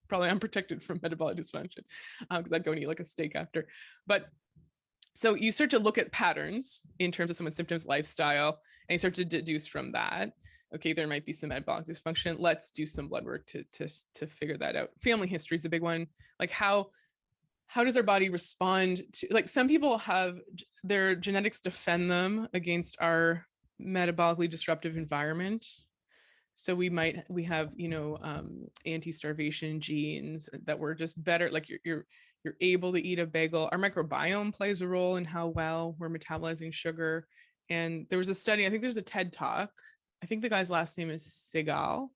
probably unprotected from metabolic dysfunction, because I'd go and eat like a steak after. But so you start to look at patterns in terms of someone's symptoms, lifestyle, and you start to deduce from that, okay, there might be some metabolic dysfunction. Let's do some blood work to figure that out. Family history is a big one. Like how does our body respond to, like some people have their genetics defend them against our metabolically disruptive environment. So we have, you know, anti-starvation genes that were just better. Like you're able to eat a bagel. Our microbiome plays a role in how well we're metabolizing sugar. And there was a study, I think there's a TED Talk, I think the guy's last name is Segal,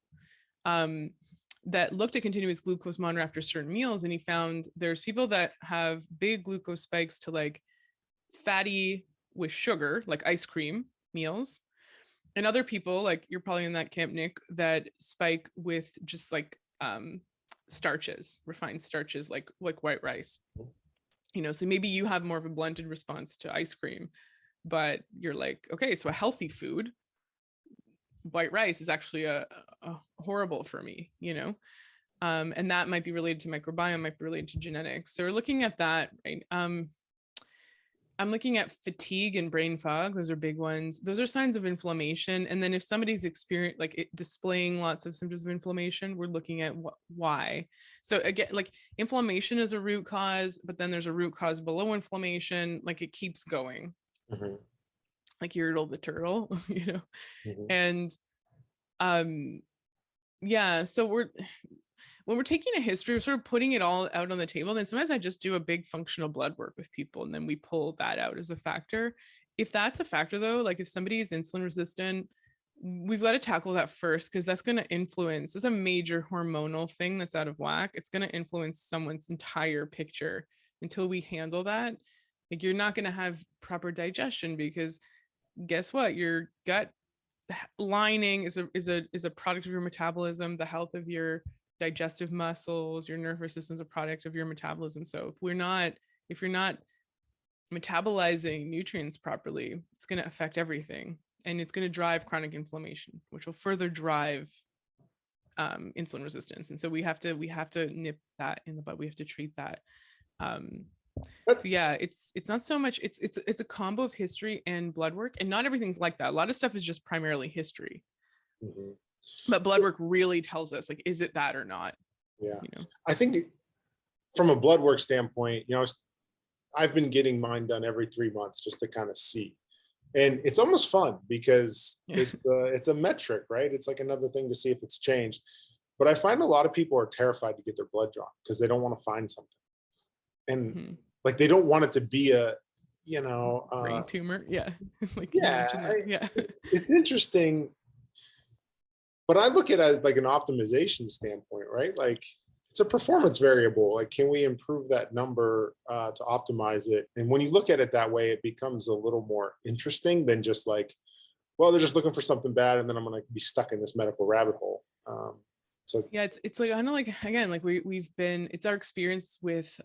that looked at continuous glucose monitor after certain meals. And he found there's people that have big glucose spikes to like fatty with sugar, like ice cream meals. And other people, like you're probably in that camp, Nick, that spike with just like starches, refined starches, like white rice. You know, so maybe you have more of a blunted response to ice cream, but you're like, okay, so a healthy food, white rice, is actually a horrible for me, you know. And that might be related to microbiome, might be related to genetics. So we're looking at that, right? I'm looking at fatigue and brain fog. Those are big ones. Those are signs of inflammation. And then if somebody's displaying lots of symptoms of inflammation, we're looking at why. So again, like inflammation is a root cause, but then there's a root cause below inflammation. Like it keeps going. Mm-hmm. Like Yertle the turtle, you know. Mm-hmm. And yeah, so when we're taking a history, we're sort of putting it all out on the table. Then sometimes I just do a big functional blood work with people, and then we pull that out as a factor. If that's a factor though, like if somebody is insulin resistant, we've got to tackle that first, because that's going to influence, it's a major hormonal thing that's out of whack. It's going to influence someone's entire picture. Until we handle that, like you're not going to have proper digestion, because guess what? Your gut lining is a product of your metabolism. The health of your digestive muscles, your nervous system is a product of your metabolism. So if you're not metabolizing nutrients properly, it's going to affect everything, and it's going to drive chronic inflammation, which will further drive insulin resistance. And so we have to nip that in the bud. We have to treat that. So yeah, it's not so much, it's a combo of history and blood work, and not everything's like that. A lot of stuff is just primarily history. Mm-hmm. But blood work really tells us, like, is it that or not? Yeah. You know? I think from a blood work standpoint, you know, I've been getting mine done every 3 months just to kind of see. And it's almost fun because it's a metric, right? It's like another thing to see if it's changed. But I find a lot of people are terrified to get their blood drawn because they don't want to find something. And like, they don't want it to be brain tumor. Yeah. Like, can you yeah, imagine that? Yeah. it's interesting. But I look at it as like an optimization standpoint, right? Like it's a performance variable. Like, can we improve that number to optimize it? And when you look at it that way, it becomes a little more interesting than just like, well, they're just looking for something bad, and then I'm going to be stuck in this medical rabbit hole. So Yeah, it's like, I know, like, again, like it's our experience with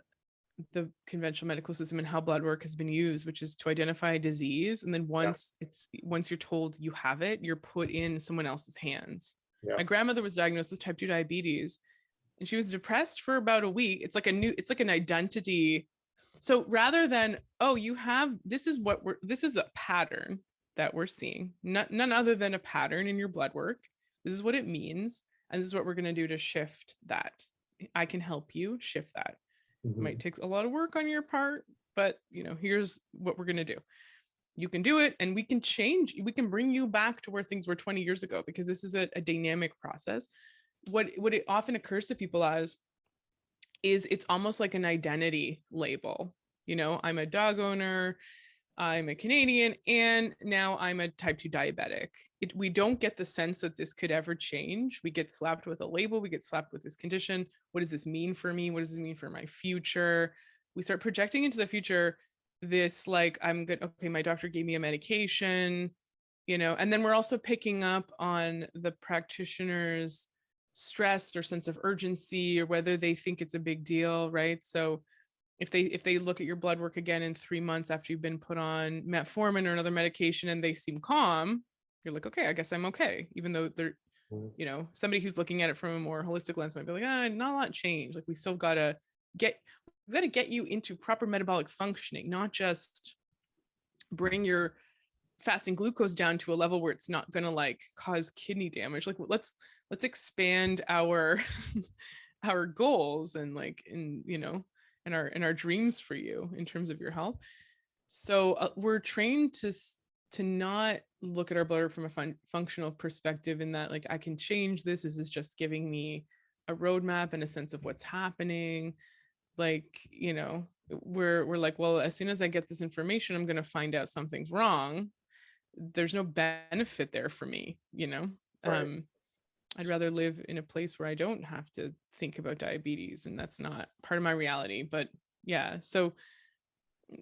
the conventional medical system and how blood work has been used, which is to identify a disease. And then once you're told you have it, you're put in someone else's hands. yeah. My grandmother was diagnosed with type 2 diabetes, and she was depressed for about a week. It's like an identity. So rather than, oh, this is a pattern that we're seeing, none other than a pattern in your blood work. This is what it means. And this is what we're going to do to shift that. I can help you shift that. It might take a lot of work on your part, but here's what we're going to do. You can do it, and we can bring you back to where things were 20 years ago, because this is a dynamic process. What it often occurs to people as is it's almost like an identity label. I'm a dog owner, I'm a Canadian, and now I'm a type 2 diabetic. We don't get the sense that this could ever change. We get slapped with a label. We get slapped with this condition. What does this mean for me? What does it mean for my future? We start projecting into the future this, like, I'm good. Okay, my doctor gave me a medication, and then we're also picking up on the practitioner's stress or sense of urgency, or whether they think it's a big deal, right? So if they look at your blood work again in 3 months after you've been put on metformin or another medication and they seem calm, you're like, okay, I guess I'm okay. Even though they're, somebody who's looking at it from a more holistic lens might be like, not a lot changed. Like, we still gotta get you into proper metabolic functioning, not just bring your fasting glucose down to a level where it's not gonna like cause kidney damage. Like, let's expand our our goals and and our dreams for you in terms of your health. So we're trained to not look at our blood work from a functional perspective, in that, like, I can change this. This is just giving me a roadmap and a sense of what's happening. Like, we're like, well, as soon as I get this information, I'm going to find out something's wrong. There's no benefit there for me, Right. I'd rather live in a place where I don't have to think about diabetes, and that's not part of my reality. But yeah, so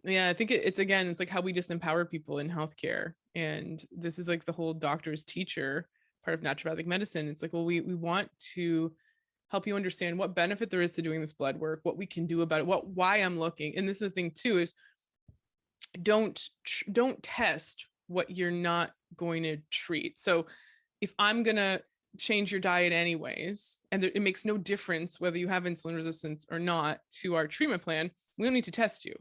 yeah, I think it's like how we just empower people in healthcare. And this is like the whole doctor's teacher part of naturopathic medicine. It's like, well, we want to help you understand what benefit there is to doing this blood work, what we can do about it, why I'm looking. And this is the thing too, is don't test what you're not going to treat. So if I'm going to change your diet anyways, and it makes no difference whether you have insulin resistance or not to our treatment plan, we don't need to test you.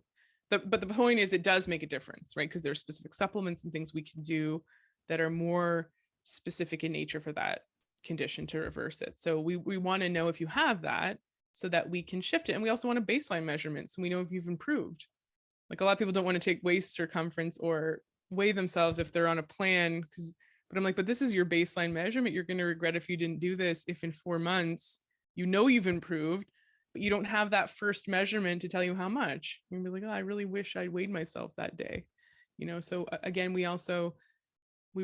But the point is, it does make a difference, right? Because there's specific supplements and things we can do that are more specific in nature for that condition to reverse it. So we want to know if you have that, so that we can shift it. And we also want a baseline measurement, so we know if you've improved. Like, a lot of people don't want to take waist circumference or weigh themselves if they're on a plan, but I'm like, but this is your baseline measurement. You're going to regret if you didn't do this, if in 4 months, you've improved, but you don't have that first measurement to tell you how much. You're gonna be like, oh, I really wish I weighed myself that day. So again, we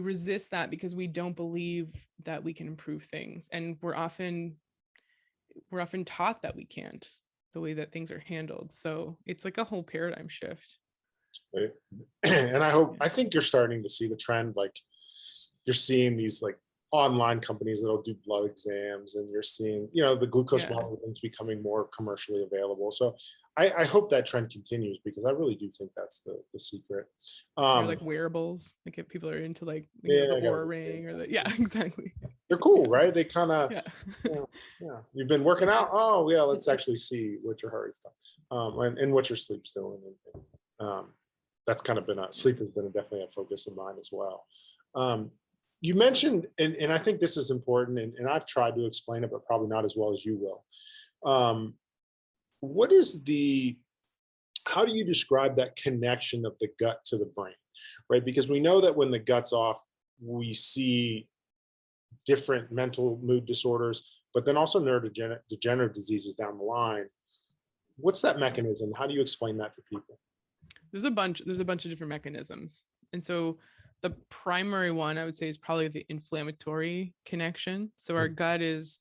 resist that because we don't believe that we can improve things. And we're often taught that we can't, the way that things are handled. So it's like a whole paradigm shift. Right. And I think you're starting to see the trend. Like, you're seeing these like online companies that'll do blood exams, and you're seeing, the glucose monitoring's becoming more commercially available. So I hope that trend continues, because I really do think that's the secret. Like wearables, like if people are into like the Oura ring or exactly. They're cool, right? They kind of, yeah. You've been working out. Oh yeah, let's actually see what your heart rate's done, and what your sleep's doing. And that's kind of sleep has been definitely a focus of mine as well. You mentioned, and I think this is important, and I've tried to explain it, but probably not as well as you will. How do you describe that connection of the gut to the brain, right? Because we know that when the gut's off, we see different mental mood disorders, but then also neurodegenerative diseases down the line. What's that mechanism? How do you explain that to people? There's a bunch of different mechanisms. And so the primary one I would say is probably the inflammatory connection. So our gut is,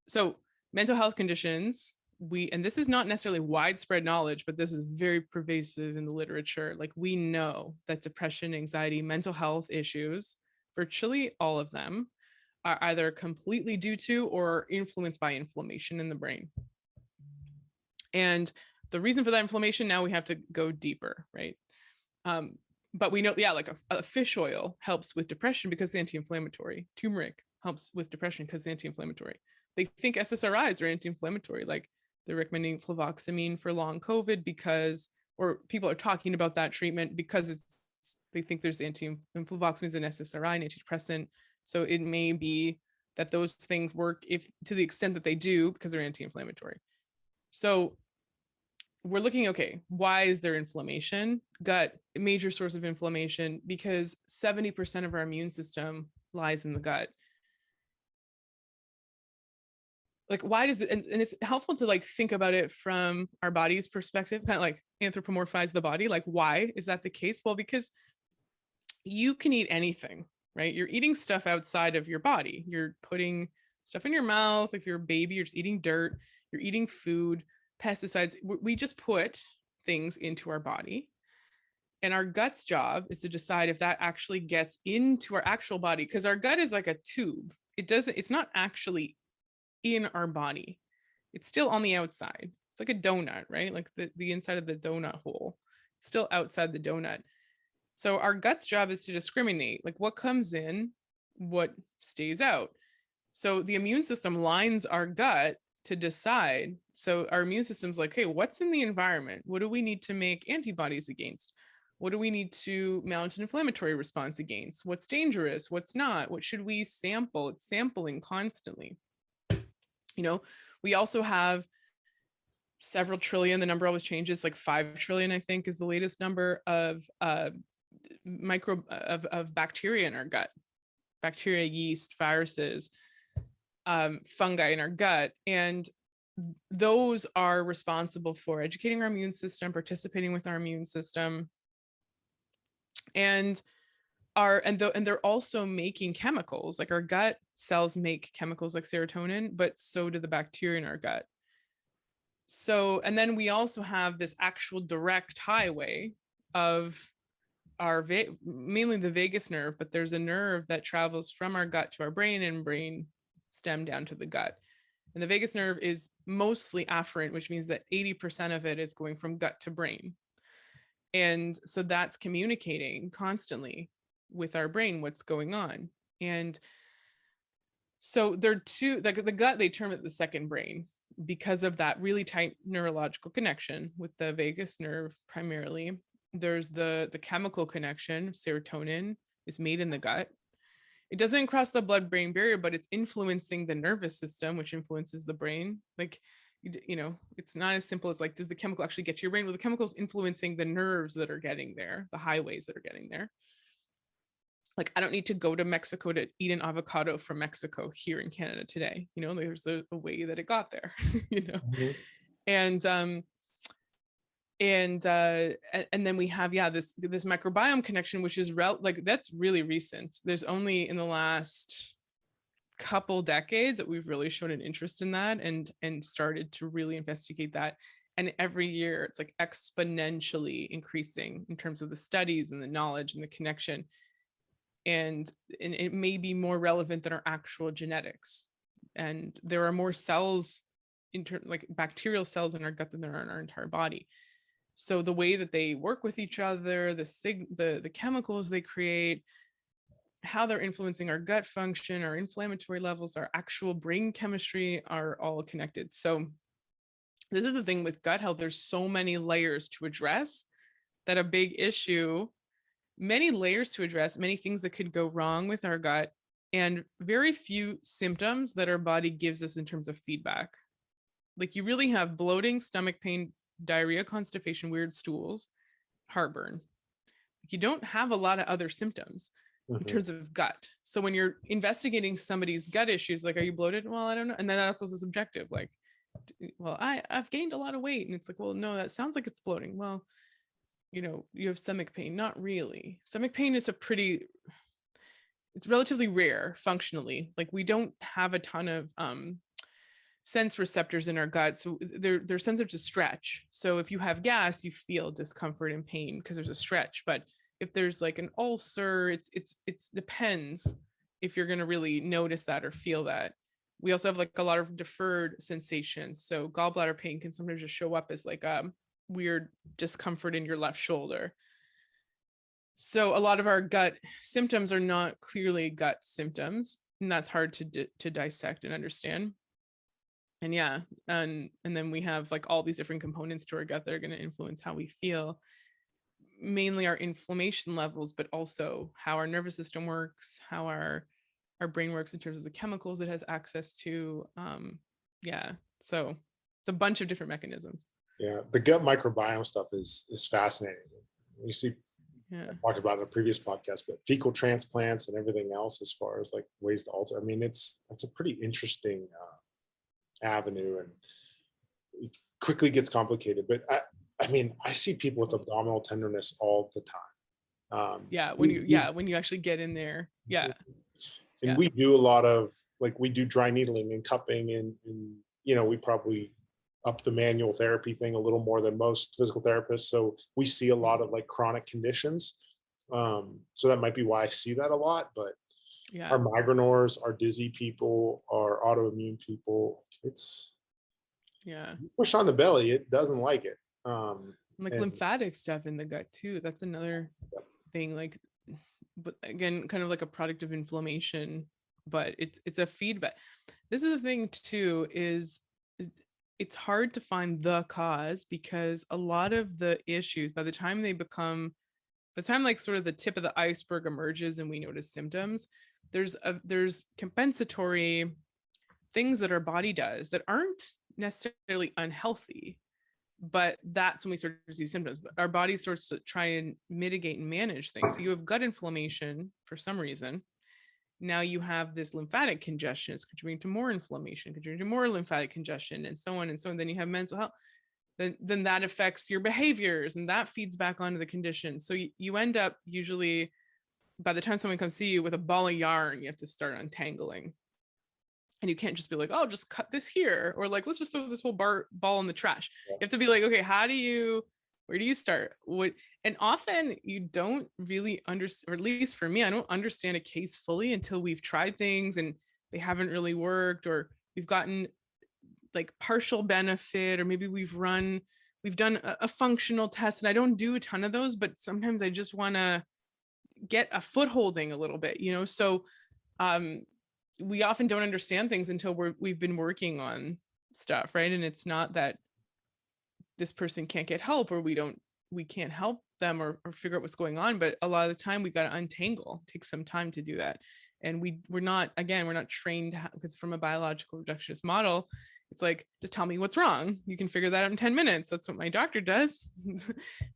so mental health conditions, and this is not necessarily widespread knowledge, but this is very pervasive in the literature. Like, we know that depression, anxiety, mental health issues, virtually all of them, are either completely due to or influenced by inflammation in the brain. And the reason for that inflammation, now we have to go deeper, right? But we know, like a fish oil helps with depression because it's anti-inflammatory. Turmeric helps with depression because it's anti-inflammatory. They think SSRIs are anti-inflammatory. Like, they're recommending fluvoxamine for long COVID or people are talking about that treatment because they think there's fluvoxamine is an SSRI, an antidepressant. So it may be that those things work to the extent that they do because they're anti-inflammatory. So we're looking, okay, why is there inflammation? Gut, a major source of inflammation, because 70% of our immune system lies in the gut. Like, why does it, and it's helpful to like think about it from our body's perspective, kind of like anthropomorphize the body. Like, why is that the case? Well, because you can eat anything, right? You're eating stuff outside of your body. You're putting stuff in your mouth. If you're a baby, you're just eating dirt, you're eating food, pesticides. We just put things into our body. And our gut's job is to decide if that actually gets into our actual body, because our gut is like a tube. It's not actually in our body. It's still on the outside. It's like a donut, right? Like the inside of the donut hole. It's still outside the donut. So our gut's job is to discriminate, like what comes in, what stays out. So the immune system lines our gut to decide. So our immune system's like, hey, what's in the environment? What do we need to make antibodies against? What do we need to mount an inflammatory response against? What's dangerous? What's not? What should we sample? It's sampling constantly. We also have several trillion, the number always changes, like 5 trillion, I think, is the latest number of bacteria in our gut. Bacteria, yeast, viruses, fungi in our gut. And those are responsible for educating our immune system, participating with our immune system. And they're also making chemicals. Like, our gut cells make chemicals like serotonin, but so do the bacteria in our gut. So, and then we also have this actual direct highway of our mainly the vagus nerve, but there's a nerve that travels from our gut to our brain and brain stem down to the gut. And the vagus nerve is mostly afferent, which means that 80% of it is going from gut to brain. And so that's communicating constantly with our brain what's going on. And so they're two, like the gut, they term it the second brain because of that really tight neurological connection with the vagus nerve primarily. There's the chemical connection. Serotonin is made in the gut. It doesn't cross the blood-brain barrier, but it's influencing the nervous system, which influences the brain. Like, it's not as simple as like, does the chemical actually get to your brain? Well, the chemical is influencing the nerves that are getting there, the highways that are getting there. Like, I don't need to go to Mexico to eat an avocado from Mexico here in Canada today. There's a way that it got there, Mm-hmm. And then we have, this microbiome connection, which is that's really recent. There's only in the last couple decades that we've really shown an interest in that and started to really investigate that. And every year it's like exponentially increasing in terms of the studies and the knowledge and the connection. And it may be more relevant than our actual genetics. And there are more cells, like bacterial cells in our gut than there are in our entire body. So the way that they work with each other, the chemicals they create, how they're influencing our gut function, our inflammatory levels, our actual brain chemistry are all connected. So this is the thing with gut health. There's so many layers to address that a big issue, many layers to address, many things that could go wrong with our gut, and very few symptoms that our body gives us in terms of feedback. Like, you really have bloating, stomach pain, diarrhea, constipation, weird stools, heartburn. You don't have a lot of other symptoms in terms of gut. So when you're investigating somebody's gut issues, like, are you bloated? Well, I don't know. And then that's also subjective. Like, well, I've gained a lot of weight. And it's like, well, no, that sounds like it's bloating. Well, you have stomach pain. Not really. Stomach pain is it's relatively rare functionally. Like we don't have a ton of sense receptors in our gut, so they're sensitive to stretch. So if you have gas, you feel discomfort and pain because there's a stretch. But if there's like an ulcer, it's depends if you're going to really notice that or feel that. We also have like a lot of deferred sensations. So gallbladder pain can sometimes just show up as like a weird discomfort in your left shoulder. So a lot of our gut symptoms are not clearly gut symptoms, and that's hard to dissect and understand. And yeah, and then we have like all these different components to our gut that are going to influence how we feel, mainly our inflammation levels, but also how our nervous system works, how our brain works in terms of the chemicals it has access to. Yeah, so it's a bunch of different mechanisms. Yeah, the gut microbiome stuff is fascinating. You see, Yeah, I talked about it in a previous podcast, but fecal transplants and everything else as far as like ways to alter. I mean, that's a pretty interesting avenue, and it quickly gets complicated. But I mean, I see people with abdominal tenderness all the time. Yeah, when you actually get in there. Yeah. And we do a lot of we do dry needling and cupping, and we probably up the manual therapy thing a little more than most physical therapists. So we see a lot of like chronic conditions. So that might be why I see that a lot. But Yeah, our migranors, our dizzy people, our autoimmune people, it's push on the belly, it doesn't like it. Like lymphatic stuff in the gut too. That's another thing. Like, but again, kind of like a product of inflammation, but it's a feedback. This is the thing too, is it's hard to find the cause, because a lot of the issues, by the time like sort of the tip of the iceberg emerges and we notice symptoms, there's compensatory things that our body does that aren't necessarily unhealthy, but that's when we start to see symptoms. But our body starts to try and mitigate and manage things. So you have gut inflammation for some reason. Now you have this lymphatic congestion. It's contributing to more inflammation, contributing to more lymphatic congestion, and so on and so on. Then you have mental health. Then that affects your behaviors, and that feeds back onto the condition. So you end up usually, by the time someone comes see you with a ball of yarn, you have to start untangling. And you can't just be like, oh, just cut this here, or like, let's just throw this whole ball in the trash. You have to be like, okay, where do you start? And often you don't really understand, or at least for me, I don't understand a case fully until we've tried things and they haven't really worked, or we've gotten like partial benefit, or maybe we've done a functional test. And I don't do a ton of those, but sometimes I just want to get a footholding a little bit, so we often don't understand things until we've been working on stuff, right? And it's not that this person can't get help, or we can't help them or figure out what's going on, but a lot of the time we've got to untangle. It takes some time to do that. And we're not trained, because from a biological reductionist model, it's like, just tell me what's wrong. You can figure that out in 10 minutes. That's what my doctor does.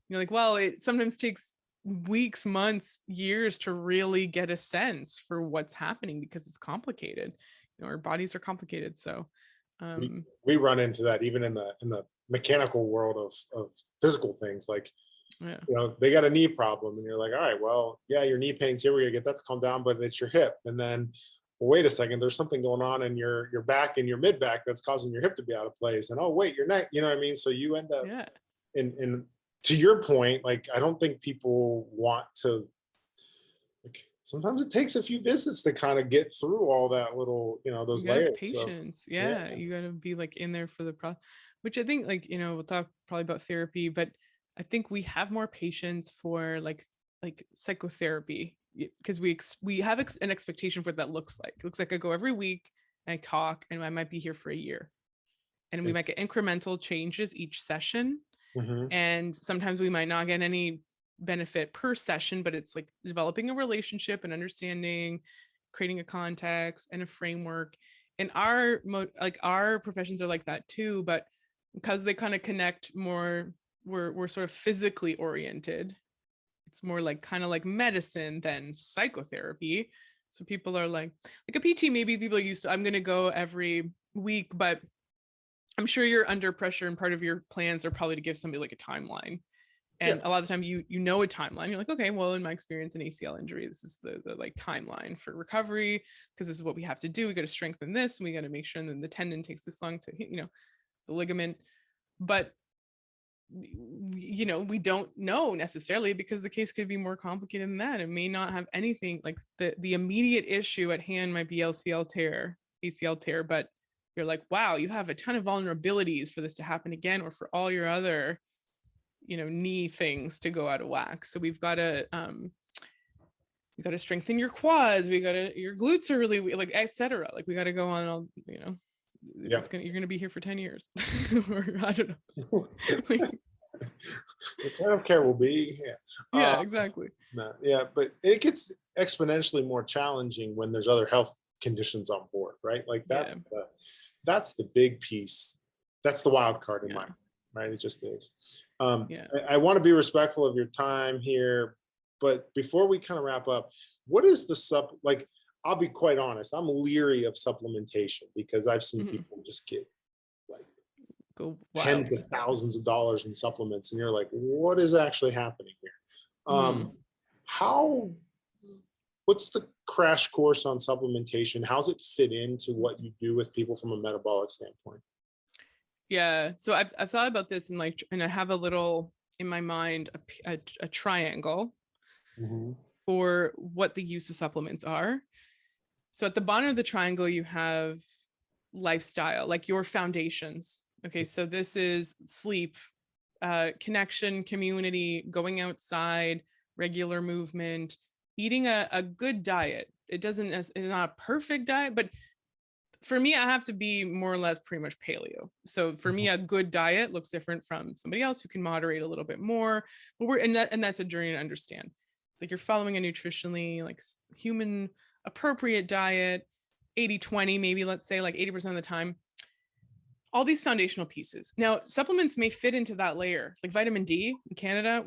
Like, well, it sometimes takes weeks, months, years to really get a sense for what's happening, because it's complicated. Our bodies are complicated. So we run into that even in the mechanical world of physical things. Like, they got a knee problem, and you're like, all right, well, yeah, your knee pain's here, we're gonna get that to calm down, but it's your hip. And then, well, wait a second, there's something going on in your back and your mid back that's causing your hip to be out of place. And oh wait, your neck, you know what I mean? So you end up in to your point, like, I don't think people want to, like, sometimes it takes a few visits to kind of get through all that little, those layers. Patience. You got to be like in there for the process, which I think, like, we'll talk probably about therapy, but I think we have more patience for like psychotherapy, because we have an expectation for what that looks like. It looks like I go every week and I talk, and I might be here for a year, and we might get incremental changes each session. Mm-hmm. And sometimes we might not get any benefit per session, but it's like developing a relationship and understanding, creating a context and a framework. And our professions are like that too, but because they kind of connect more, we're sort of physically oriented. It's more like kind of like medicine than psychotherapy. So people are like a PT, maybe people are used to, I'm going to go every week, but I'm sure you're under pressure, and part of your plans are probably to give somebody like a timeline. And a lot of the time you know a timeline. You're like, okay, well, in my experience, an ACL injury, this is the like timeline for recovery, because this is what we have to do. We got to strengthen this, and we got to make sure that the tendon takes this long to hit, the ligament. But we don't know necessarily, because the case could be more complicated than that. It may not have anything like the immediate issue at hand might be ACL tear, but you're like, wow, you have a ton of vulnerabilities for this to happen again, or for all your other knee things to go out of whack. So we've got to strengthen your quads. Your glutes are really like, etc. Like we got to go on all, you're going to be here for 10 years or I don't know. The kind of care will be. Yeah, exactly. But it gets exponentially more challenging when there's other health conditions on board, right? Like that's the big piece. That's the wild card in my mind, right? It just is. I want to be respectful of your time here, but before we kind of wrap up, what is the I'll be quite honest, I'm leery of supplementation, because I've seen people just get like go tens of thousands of dollars in supplements, and you're like, what is actually happening here? What's the crash course on supplementation? How's it fit into what you do with people from a metabolic standpoint? Yeah. So I've thought about this, and I have a little in my mind, a triangle for what the use of supplements are. So at the bottom of the triangle, you have lifestyle, like your foundations. Okay. So this is sleep, connection, community, going outside, regular movement, eating a good diet. It's not a perfect diet, but for me, I have to be more or less pretty much paleo. So for me, a good diet looks different from somebody else who can moderate a little bit more. But that's a journey to understand. It's like you're following a nutritionally like human appropriate diet, 80-20, maybe let's say like 80% of the time. All these foundational pieces. Now, supplements may fit into that layer. Like vitamin D in Canada,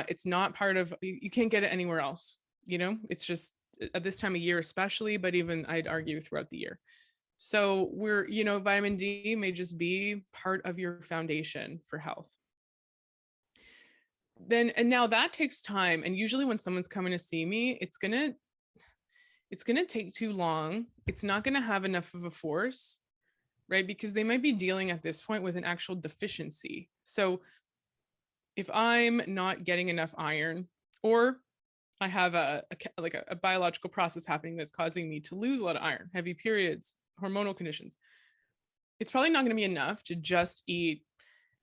it's not part of, you can't get it anywhere else. It's just at this time of year, especially, but even I'd argue throughout the year. So vitamin D may just be part of your foundation for health. And now that takes time. And usually when someone's coming to see me, it's going to take too long. It's not going to have enough of a force, right? Because they might be dealing at this point with an actual deficiency. So if I'm not getting enough iron, or I have a biological process happening that's causing me to lose a lot of iron, heavy periods, hormonal conditions, it's probably not going to be enough to just eat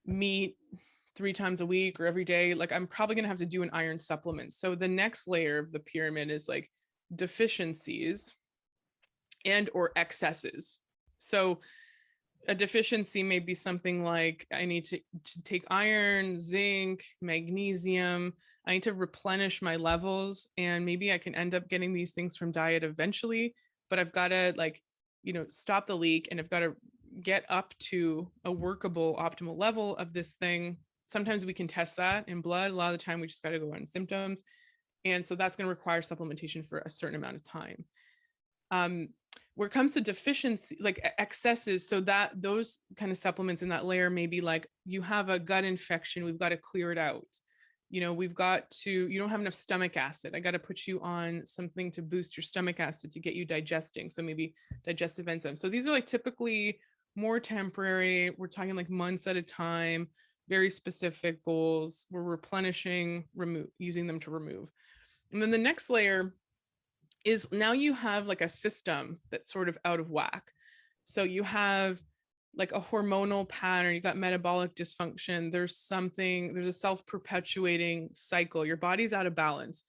meat 3 times a week or every day. Like I'm probably going to have to do an iron supplement. So the next layer of the pyramid is like deficiencies and or excesses. So a deficiency may be something like I need to take iron, zinc, magnesium. I need to replenish my levels, and maybe I can end up getting these things from diet eventually, but I've got to stop the leak, and I've got to get up to a workable optimal level of this thing. Sometimes we can test that in blood. A lot of the time we just got to go on symptoms. And so that's going to require supplementation for a certain amount of time. Where it comes to deficiency, like excesses, so that those kind of supplements in that layer may be like, you have a gut infection, we've got to clear it out. You don't have enough stomach acid. I got to put you on something to boost your stomach acid to get you digesting. So maybe digestive enzymes. So these are like typically more temporary. We're talking like months at a time, very specific goals. We're replenishing, using them to remove. And then the next layer is now you have like a system that's sort of out of whack. So you have like a hormonal pattern, you got metabolic dysfunction, there's a self-perpetuating cycle. Your body's out of balance.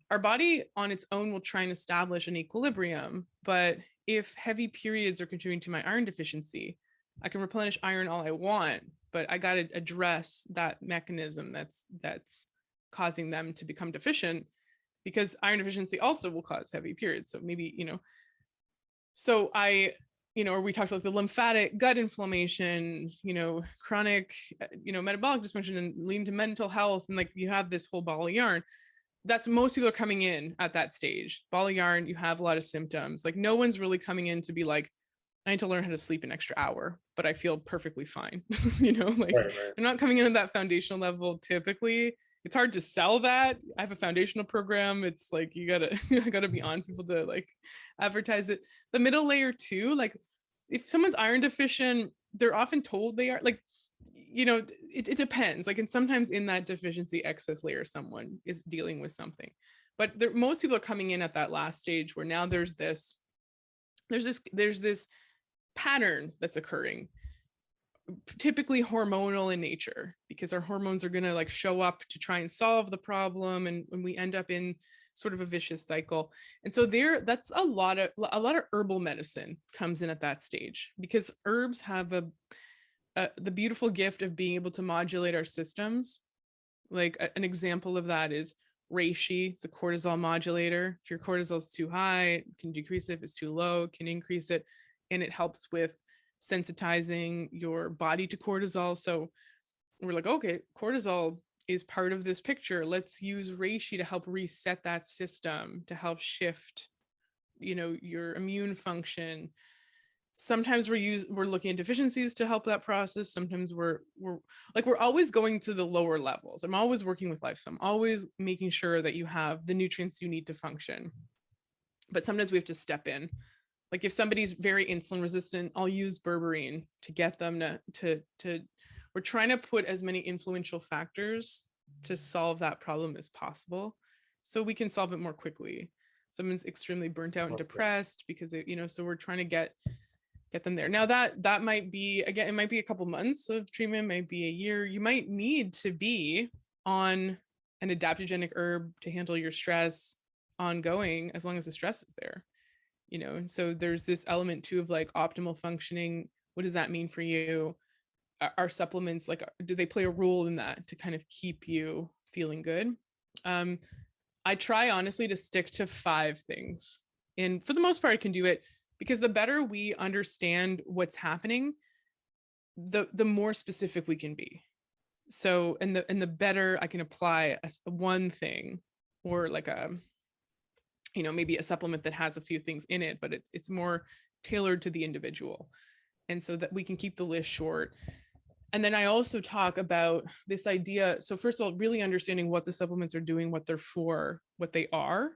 Our body on its own will try and establish an equilibrium, but if heavy periods are contributing to my iron deficiency, I can replenish iron all I want, but I got to address that mechanism that's causing them to become deficient, because iron deficiency also will cause heavy periods. So maybe, or we talked about the lymphatic gut inflammation, chronic, metabolic dysfunction and leading to mental health. And like, you have this whole ball of yarn. That's most people are coming in at that stage. Ball of yarn, you have a lot of symptoms. Like no one's really coming in to be like, I need to learn how to sleep an extra hour, but I feel perfectly fine. Right. They're not coming in at that foundational level typically. it's hard to sell that. I have a foundational program. It's like, you gotta, I gotta be on people to like advertise it. The middle layer too, like if someone's iron deficient, they're often told they are, like, you know, it depends. Like, and sometimes in that deficiency excess layer, someone is dealing with something, but most people are coming in at that last stage where now there's this pattern that's occurring, typically hormonal in nature, because our hormones are going to like show up to try and solve the problem, and when we end up in sort of a vicious cycle. And so that's a lot of herbal medicine comes in at that stage, because herbs have the beautiful gift of being able to modulate our systems. Like an example of that is reishi. It's a cortisol modulator. If your cortisol is too high, it can decrease it. If it's too low, it can increase it. And it helps with sensitizing your body to cortisol. So we're like, okay, cortisol is part of this picture. Let's use reishi to help reset that system, to help shift, you know, your immune function. Sometimes we're looking at deficiencies to help that process. Sometimes we're always going to the lower levels. I'm always working with life. So I'm always making sure that you have the nutrients you need to function. But sometimes we have to step in. Like if somebody's very insulin resistant, I'll use berberine to get them to we're trying to put as many influential factors to solve that problem as possible, so we can solve it more quickly. Someone's extremely burnt out and depressed because they, you know, so we're trying to get them there. Now that might be, again, it might be a couple months of treatment, might be a year. You might need to be on an adaptogenic herb to handle your stress ongoing, as long as the stress is there, you know. And so there's this element too of like optimal functioning. What does that mean for you? Are supplements, like, do they play a role in that to kind of keep you feeling good? I try honestly to stick to 5 things, and for the most part I can do it, because the better we understand what's happening, the more specific we can be. So and the better I can apply one thing, or like a, you know, maybe a supplement that has a few things in it, but it's more tailored to the individual, and so that we can keep the list short. And then I also talk about this idea. So first of all, really understanding what the supplements are doing, what they're for, what they are.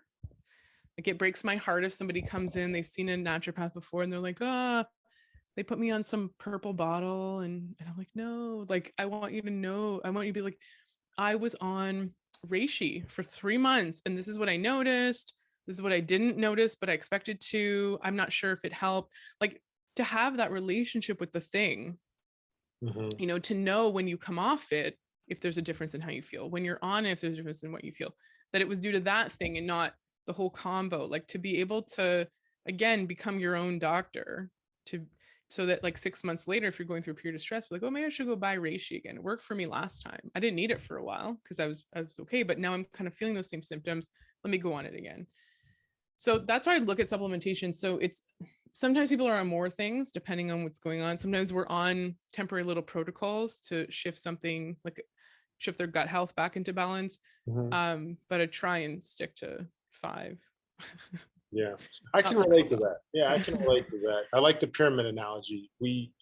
Like, it breaks my heart if somebody comes in, they've seen a naturopath before and they're like, they put me on some purple bottle. And I'm like, no, like, I want you to know, I want you to be like, I was on reishi for 3 months and this is what I noticed. This is what I didn't notice, but I expected to. I'm not sure if it helped. Like, to have that relationship with the thing, you know, to know when you come off it, if there's a difference in how you feel, when you're on it, if there's a difference in what you feel, that it was due to that thing and not the whole combo. Like, to be able to, again, become your own doctor, so that like 6 months later, if you're going through a period of stress, like, oh, maybe I should go buy reishi again. It worked for me last time. I didn't need it for a while because I was okay, but now I'm kind of feeling those same symptoms. Let me go on it again. So that's why I look at supplementation. So it's, sometimes people are on more things depending on what's going on. Sometimes we're on temporary little protocols to shift something, like shift their gut health back into balance. But I try and stick to 5. Yeah, I can relate to that. Yeah, I can relate to that. I like the pyramid analogy. We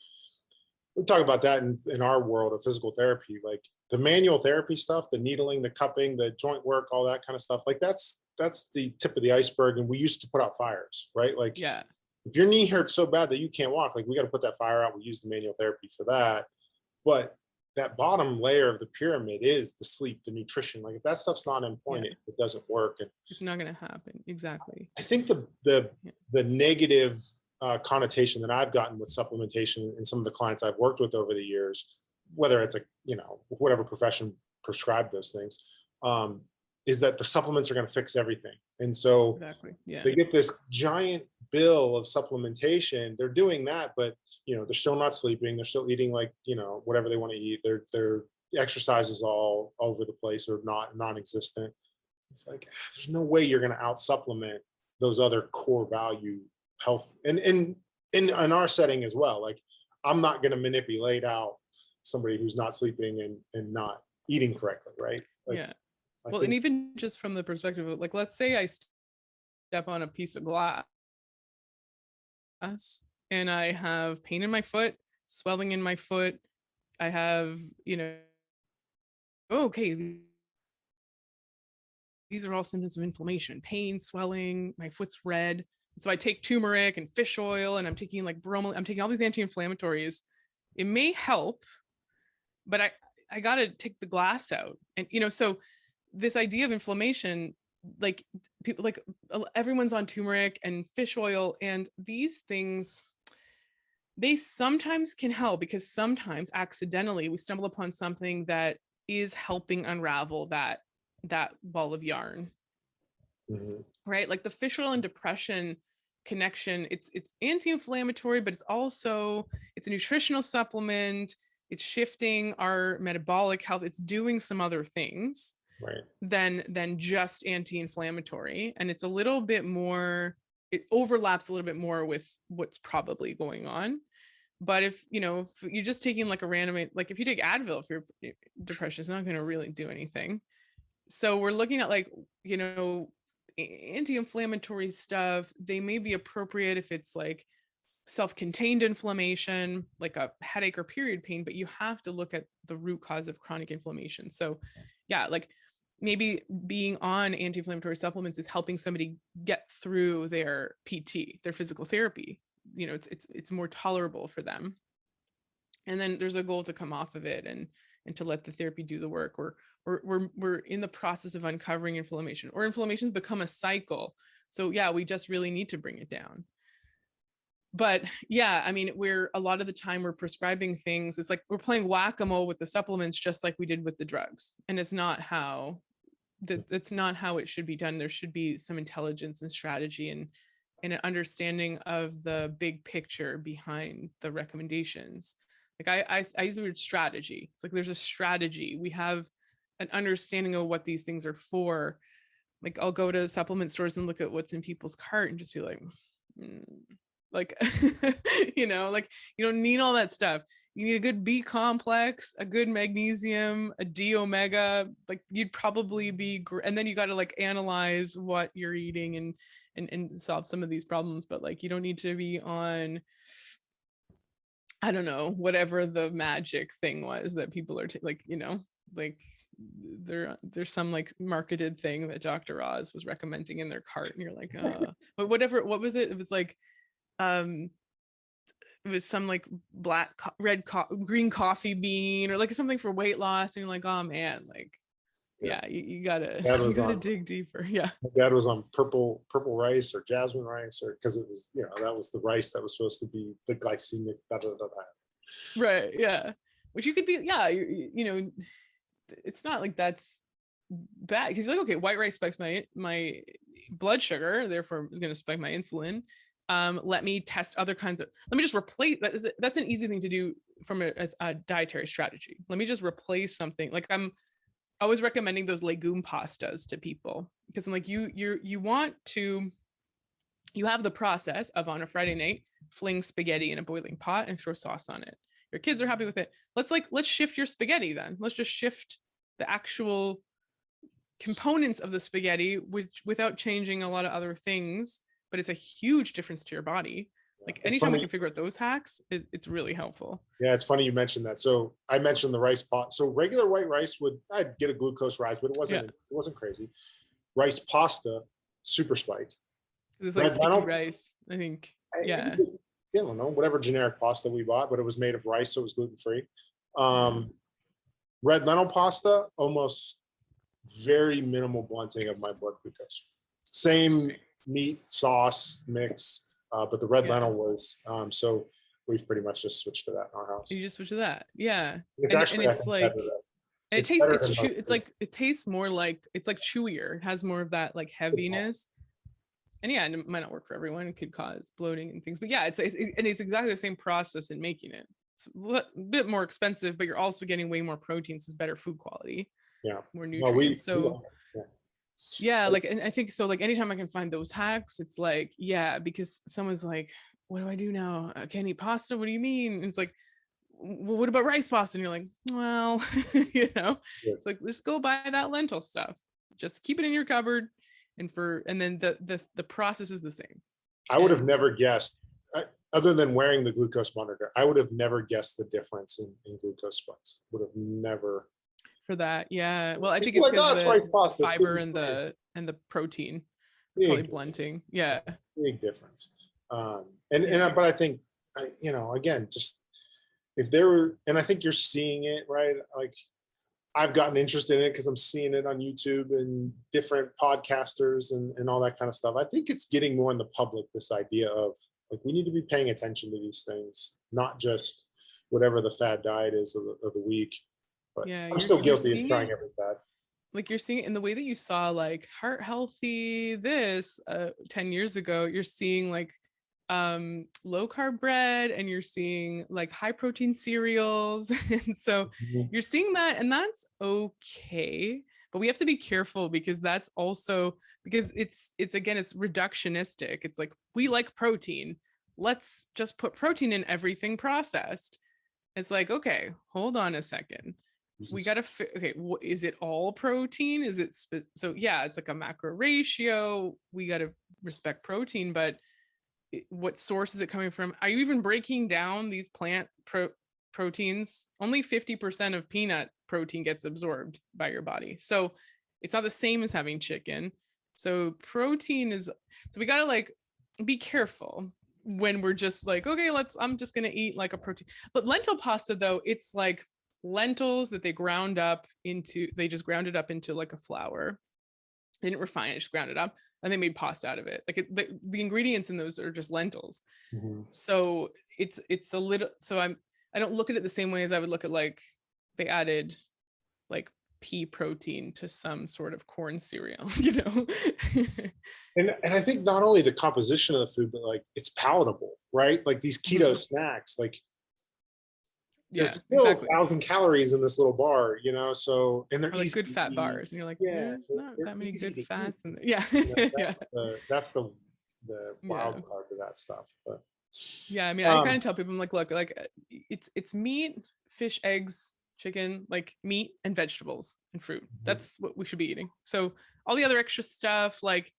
talk about that in our world of physical therapy, like the manual therapy stuff, the needling, the cupping, the joint work, all that kind of stuff. Like that's the tip of the iceberg. And we used to put out fires, right? Like, yeah, if your knee hurts so bad that you can't walk, like, we got to put that fire out. We use the manual therapy for that. But that bottom layer of the pyramid is the sleep, the nutrition. Like, if that stuff's not in point, it doesn't work. And it's not going to happen. Exactly. I think the negative connotation that I've gotten with supplementation and some of the clients I've worked with over the years, whether it's a, you know, whatever profession prescribed those things, is that the supplements are going to fix everything. And so they get this giant bill of supplementation. They're doing that, but, you know, they're still not sleeping. They're still eating, like, you know, whatever they want to eat. Their exercise is all over the place or non-existent. It's like, there's no way you're going to out supplement those other core value health. And in our setting as well, like, I'm not going to manipulate out somebody who's not sleeping and not eating correctly, right? Like, well, and even just from the perspective of, like, let's say I step on a piece of glass and I have pain in my foot, swelling in my foot. I have, you know, okay, these are all symptoms of inflammation, pain, swelling, my foot's red. So I take turmeric and fish oil, and I'm taking like bromelain, I'm taking all these anti-inflammatories. It may help, but I got to take the glass out. And, so this idea of inflammation, like people, like everyone's on turmeric and fish oil, and these things, they sometimes can help because sometimes accidentally we stumble upon something that is helping unravel that ball of yarn. Mm-hmm. Right? Like the fish oil and depression connection, it's anti-inflammatory, but it's a nutritional supplement. It's shifting our metabolic health. It's doing some other things than just anti-inflammatory. And it's a little bit more, it overlaps a little bit more with what's probably going on. But if you're just taking like a random, like if you take Advil for your depression, it's not going to really do anything. So we're looking at like, anti-inflammatory stuff. They may be appropriate if it's like self-contained inflammation, like a headache or period pain, but you have to look at the root cause of chronic inflammation. So yeah, like maybe being on anti-inflammatory supplements is helping somebody get through their PT, their physical therapy. It's more tolerable for them. And then there's a goal to come off of it and to let the therapy do the work. Or we're in the process of uncovering inflammation, or inflammation's become a cycle. So yeah, we just really need to bring it down. But yeah, I mean, a lot of the time we're prescribing things. It's like we're playing whack-a-mole with the supplements, just like we did with the drugs. And it's not how that's not how it should be done. There should be some intelligence and strategy and an understanding of the big picture behind the recommendations. Like I use the word strategy. It's like there's a strategy. We have an understanding of what these things are for. Like I'll go to supplement stores and look at what's in people's cart and just be like, like, like you don't need all that stuff. You need a good B complex, a good magnesium, a D omega. Like you'd probably be, and then you got to like analyze what you're eating and solve some of these problems. But like you don't need to be on, I don't know, whatever the magic thing was that people are like there's some like marketed thing that Dr. Oz was recommending in their cart, and you're like, but what was it? It was like, it was some like green coffee bean or like something for weight loss, and you're like, oh man, like you gotta dig deeper. Yeah, my dad was on purple rice or jasmine rice, or because it was that was the rice that was supposed to be the glycemic right. Yeah, which you could be, it's not like that's bad, because like, okay, white rice spikes my blood sugar, therefore it's going to spike my insulin. Let me test other kinds of, let me just replace that's an easy thing to do from a dietary strategy. Let me just replace something. Like I'm always recommending those legume pastas to people, because I'm like, you have the process of on a Friday night fling spaghetti in a boiling pot and throw sauce on it. Your kids are happy with it. Let's shift your spaghetti then. Let's just shift the actual components of the spaghetti, without changing a lot of other things. But it's a huge difference to your body. Like anytime we can figure out those hacks, it's really helpful. Yeah, it's funny you mentioned that. So I mentioned the rice pot. So regular white rice I'd get a glucose rise, but it wasn't crazy. Rice pasta, super spike. It's like sticky rice, I think. Yeah. I don't know, whatever generic pasta we bought, but it was made of rice, so it was gluten-free. Red lentil pasta, almost very minimal blunting of my blood glucose. Same meat, sauce, mix, but the red lentil was, so we've pretty much just switched to that in our house. You just switch to that. Yeah. It's actually, it's like, it tastes more like, it's like chewier. It has more of that like heaviness. And yeah, and it might not work for everyone. It could cause bloating and things, but yeah, it's exactly the same process in making it. It's a bit more expensive, but you're also getting way more protein, so it's better food quality. Yeah, more nutrients. Like, and I think so. Like, anytime I can find those hacks, it's like, yeah, because someone's like, "What do I do now? I can't eat pasta. What do you mean?" And it's like, well, what about rice pasta? And you're like, well, it's like, just go buy that lentil stuff. Just keep it in your cupboard. And then the process is the same. I would have never guessed, other than wearing the glucose monitor, I would have never guessed the difference in glucose spikes. Would have never. for that. Yeah. Well, I think People it's are like, because oh, it's rice the pasta. fiber Gluten-free. and the protein are Big, probably blunting. Yeah. big difference. Yeah. But I think, again, just if there were, and I think you're seeing it, right? Like I've gotten interested in it because I'm seeing it on YouTube and different podcasters and all that kind of stuff. I think it's getting more in the public, this idea of like, we need to be paying attention to these things, not just whatever the fad diet is of the week. But Yeah. I'm still You're guilty of seeing trying it. every fad. Like you're seeing it in the way that you saw like heart healthy this 10 years ago. You're seeing like low carb bread, and you're seeing like high protein cereals. And so Mhm. you're seeing that, and that's okay, but we have to be careful because that's also because it's again, it's reductionistic. It's like, we like protein, let's just put protein in everything processed. It's like, okay, hold on a second, we got to okay, is it all protein? Is it so yeah, it's like a macro ratio, we got to respect protein, but what source is it coming from? Are you even breaking down these plant proteins? Only 50% of peanut protein gets absorbed by your body, so it's not the same as having chicken. So protein is, so we got to like be careful when we're just like, okay, I'm just gonna eat like a protein. But lentil pasta though, it's like lentils that they just ground it up into like a flour. They didn't refine it, just ground it up, and they made pasta out of it. Like the ingredients in those are just lentils. Mhm. So it's a little, so I don't look at it the same way as I would look at like they added like pea protein to some sort of corn cereal, you know. And I think not only the composition of the food, but like it's palatable, right? Like these keto snacks, like Yeah, there's still exactly. 1,000 calories in this little bar, and they're Or like easy good to fat eat. bars, and you're like, Yeah, there's not they're that many easy good to eat. fats in there. Yeah. Yeah. That's the Yeah. wild card to that stuff. But Yeah, I mean, I kind of tell people, I'm like, look, like it's meat, fish, eggs, chicken, like meat and vegetables and fruit. That's what we should be eating. So all the other extra stuff, like,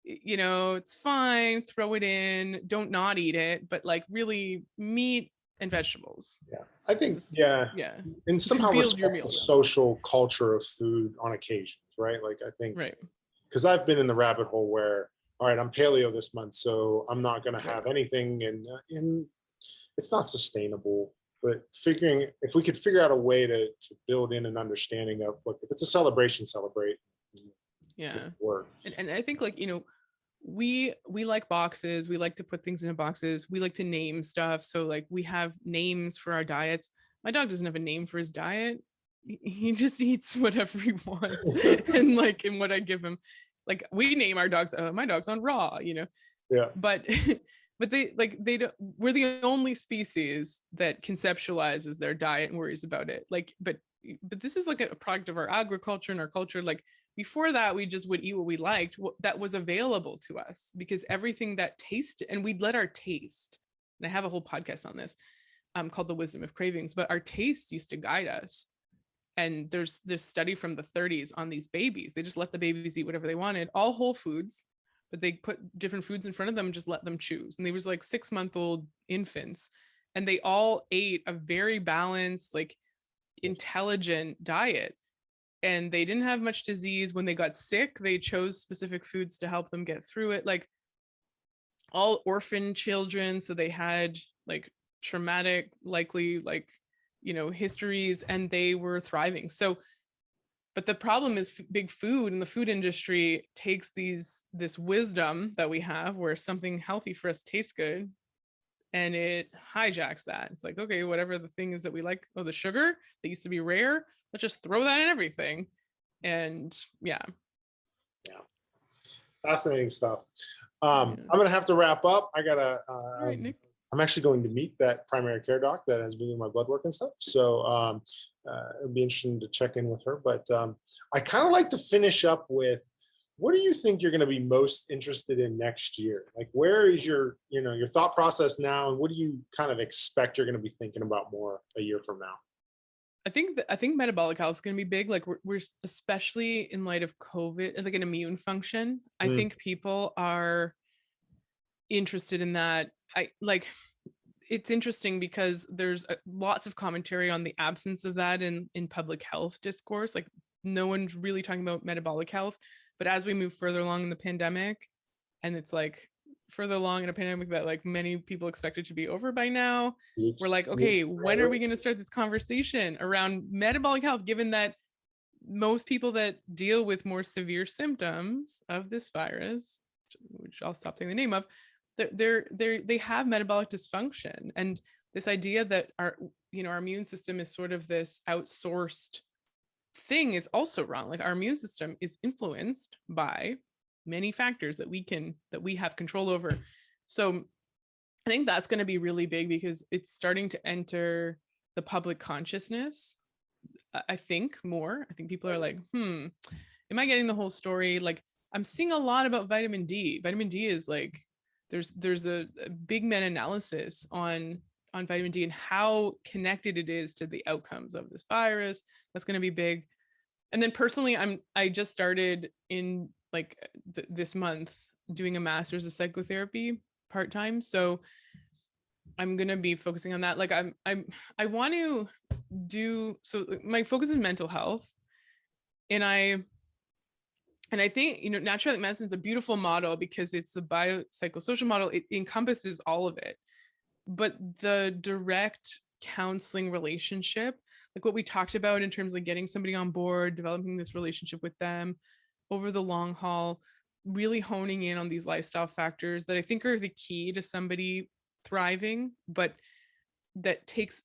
it's fine, throw it in, don't not eat it, but like really meat and vegetables. yeah, I think Just, yeah, and somehow build your respect the meal then. social culture of food on occasions, right? Like I think, Right. because I've been in the rabbit hole where, all right, I'm paleo this month, so I'm not going to Right. have anything, and it's not sustainable. But if we could figure out a way to build in an understanding of, look, if it's a celebration, celebrate. Yeah. Work. And I think, like, we like boxes, we like to put things in boxes, we like to name stuff. So like we have names for our diets. My dog doesn't have a name for his diet. He just eats whatever he wants. And like, in what I give him, like we name our dogs, my dog's on raw, Yeah. but they don't, we're the only species that conceptualizes their diet and worries about it. Like, but this is like a product of our agriculture and our culture. Like before that, we just would eat what we liked, that was available to us, because everything that tasted, and we'd let our taste, and I have a whole podcast on this called The Wisdom of Cravings, but our taste used to guide us. And there's this study from the 30s on these babies. They just let the babies eat whatever they wanted, all whole foods, but they put different foods in front of them and just let them choose. And they was like 6-month-old infants, and they all ate a very balanced, like intelligent diet, and they didn't have much disease. When they got sick, they chose specific foods to help them get through it. Like all orphan children, so they had like traumatic, likely, like, histories, and they were thriving. So, but the problem is big food, and the food industry takes this wisdom that we have, where something healthy for us tastes good, and it hijacks that. It's like, okay, whatever the thing is that we like, the sugar that used to be rare, let's just throw that in everything. And yeah. Fascinating stuff. I'm going to have to wrap up. I got to, All right, Nick. I'm actually going to meet that primary care doc that has been doing my blood work and stuff. So it'll be interesting to check in with her. But I kind of like to finish up with, what do you think you're going to be most interested in next year? Like, where is your thought process now, and what do you kind of expect you're going to be thinking about more a year from now? I think metabolic health is going to be big. Like we're especially in light of COVID, like an immune function. I think people are interested in that. it's interesting because there's lots of commentary on the absence of that in public health discourse. Like no one's really talking about metabolic health, but as we move further along in the pandemic, and it's like further along in a pandemic that like many people expected to be over by now, we're like, okay, when are we going to start this conversation around metabolic health, given that most people that deal with more severe symptoms of this virus, which I'll stop saying the name of, they have metabolic dysfunction. And this idea that our immune system is sort of this outsourced thing is also wrong. Like our immune system is influenced by many factors that we have control over. So I think that's going to be really big because it's starting to enter the public consciousness. I think people are like, am I getting the whole story? Like I'm seeing a lot about vitamin D. Vitamin D is like, there's a big meta-analysis on vitamin D and how connected it is to the outcomes of this virus. That's going to be big. And then personally, I just started in like this month doing a master's of psychotherapy part-time. So I'm going to be focusing on that. Like I want to do, so my focus is mental health. And I think, naturopathic medicine is a beautiful model because it's the biopsychosocial model. It encompasses all of it. But the direct counseling relationship, like what we talked about in terms of getting somebody on board, developing this relationship with them over the long haul, really honing in on these lifestyle factors that I think are the key to somebody thriving, but that takes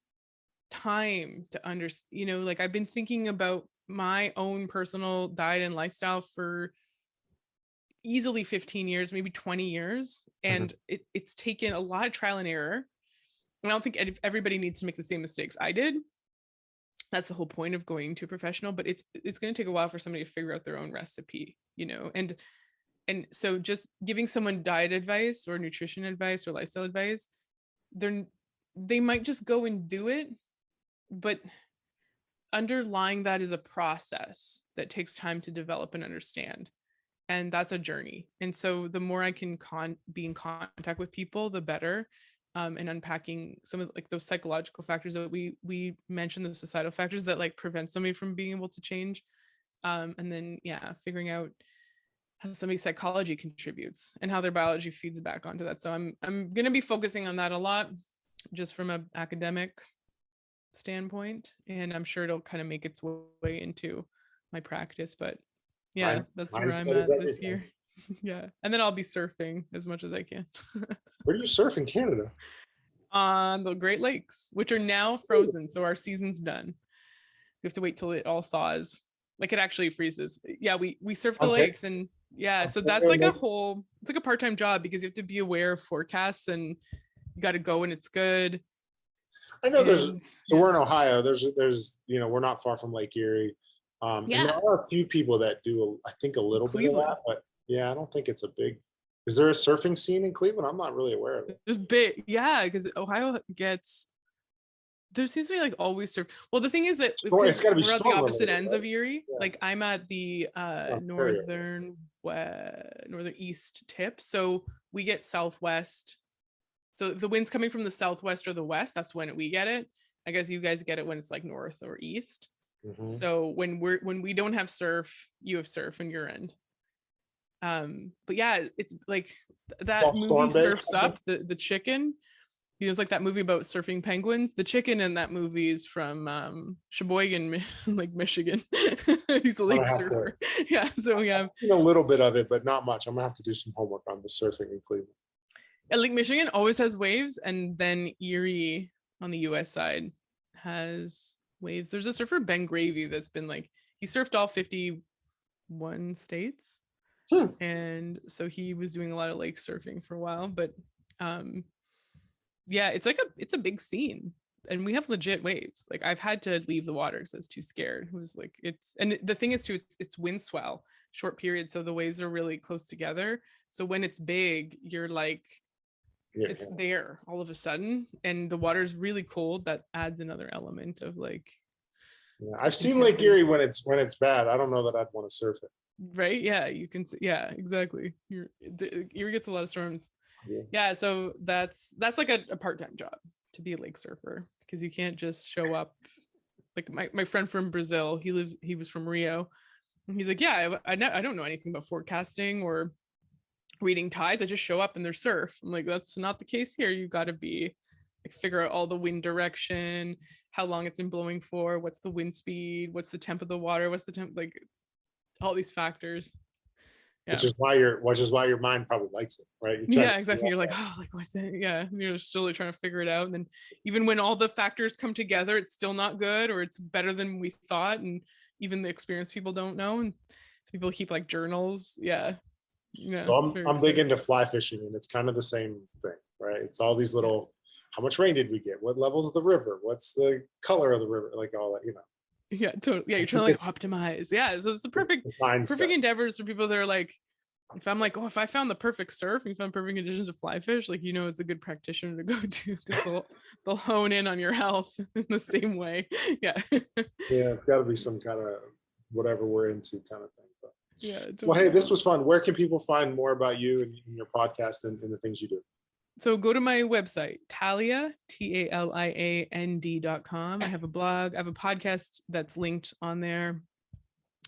time to understand. Like I've been thinking about my own personal diet and lifestyle for easily 15 years, maybe 20 years. And it's taken a lot of trial and error. And I don't think everybody needs to make the same mistakes I did. That's the whole point of going to a professional, but it's going to take a while for somebody to figure out their own recipe, and so just giving someone diet advice or nutrition advice or lifestyle advice, they might just go and do it, but underlying that is a process that takes time to develop and understand. And that's a journey. And so the more I can be in contact with people, the better. And unpacking some of like those psychological factors that we mentioned, those societal factors that like prevent somebody from being able to change. And then, figuring out how somebody's psychology contributes and how their biology feeds back onto that. So I'm going to be focusing on that a lot, just from an academic standpoint. And I'm sure it'll kind of make its way into my practice. But that's where I'm at this year. Yeah. And then I'll be surfing as much as I can. Where do you surf in Canada? On the Great Lakes, which are now frozen. So our season's done. We have to wait till it all thaws. Like it actually freezes. Yeah, we surf the lakes, and so that's like it's like a part-time job because you have to be aware of forecasts and you got to go when it's good. I know so we're in Ohio. There's we're not far from Lake Erie. And there are a few people that do, I think, a little bit of that, but I don't think it's a big. Is there a surfing scene in Cleveland? I'm not really aware of it. There's big, because Ohio there seems to be like always surf. Well, the thing is that we're at the opposite ends of Erie. Yeah. Like I'm at the northeast tip, so we get southwest. So if the wind's coming from the southwest or the west, that's when we get it. I guess you guys get it when it's like north or east. Mm-hmm. So when we don't have surf, you have surf on your end. But it's like that movie Surf's Up, the chicken. There's like that movie about surfing penguins. The chicken in that movie is from Sheboygan, like Michigan. He's a lake surfer. So I've seen a little bit of it, but not much. I'm gonna have to do some homework on the surfing in Cleveland. And Lake Michigan always has waves, and then Erie on the US side has waves. There's a surfer, Ben Gravy, that's been like, he surfed all 51 states. And so he was doing a lot of lake surfing for a while, but it's a big scene, and we have legit waves. Like I've had to leave the water because I was too scared. It was like, and the thing is too, it's wind swell, short period, so the waves are really close together. So when it's big, you're like, there all of a sudden, and the water is really cold. That adds another element of like. Yeah, I've seen Lake Erie when it's bad. I don't know that I'd want to surf it. Right? Yeah, you can. Yeah, exactly. Erie gets a lot of storms. Yeah. So that's like a part-time job to be a lake surfer, because you can't just show up. Like my friend from Brazil, he was from Rio. And he's like, yeah, I don't know anything about forecasting or reading tides. I just show up and there's surf. I'm like, that's not the case here. You got to be like, figure out all the wind direction, how long it's been blowing for, what's the wind speed, what's the temp of the water, what's the temp, like all these factors. Yeah. Which is why your mind probably likes it, right? Yeah, exactly. You're like, oh, like what's it? Yeah, and you're still trying to figure it out. And then even when all the factors come together, it's still not good, or it's better than we thought. And even the experienced people don't know. And so people keep like journals. Yeah. Yeah. So I'm big into fly fishing, and it's kind of the same thing, right? It's all these little, how much rain did we get? What level's the river? What's the color of the river? Like all that, Yeah, totally. Yeah, you're trying to like optimize. Yeah, so it's the perfect endeavors for people that are like, if I'm like, oh, if I found the perfect surf, if I'm perfect conditions to fly fish, like, it's a good practitioner to go to, because they'll hone in on your health in the same way. Yeah. Yeah, it's got to be some kind of whatever we're into kind of thing. But yeah. Totally. Well, hey, this was fun. Where can people find more about you and your podcast and the things you do? So go to my website, Talia, TALIAND.com. I have a blog. I have a podcast that's linked on there.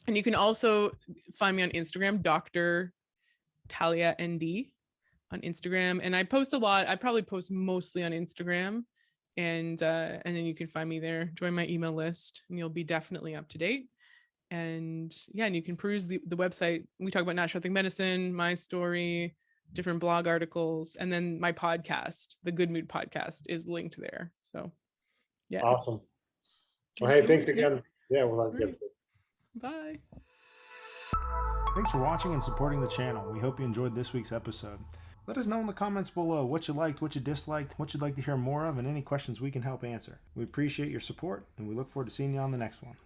And you can also find me on Instagram, Dr. Talia ND on Instagram. And I post a lot. I probably post mostly on Instagram. And then you can find me there. Join my email list and you'll be definitely up to date. And yeah, and you can peruse the website. We talk about naturopathic medicine, my story, different blog articles, and then my podcast, the Good Mood Podcast, is linked there. So yeah. Awesome. Well, hey, thanks again. Yeah, we'll have to get to it. Bye. Thanks for watching and supporting the channel. We hope you enjoyed this week's episode. Let us know in the comments below what you liked, what you disliked, what you'd like to hear more of, and any questions we can help answer. We appreciate your support, and we look forward to seeing you on the next one.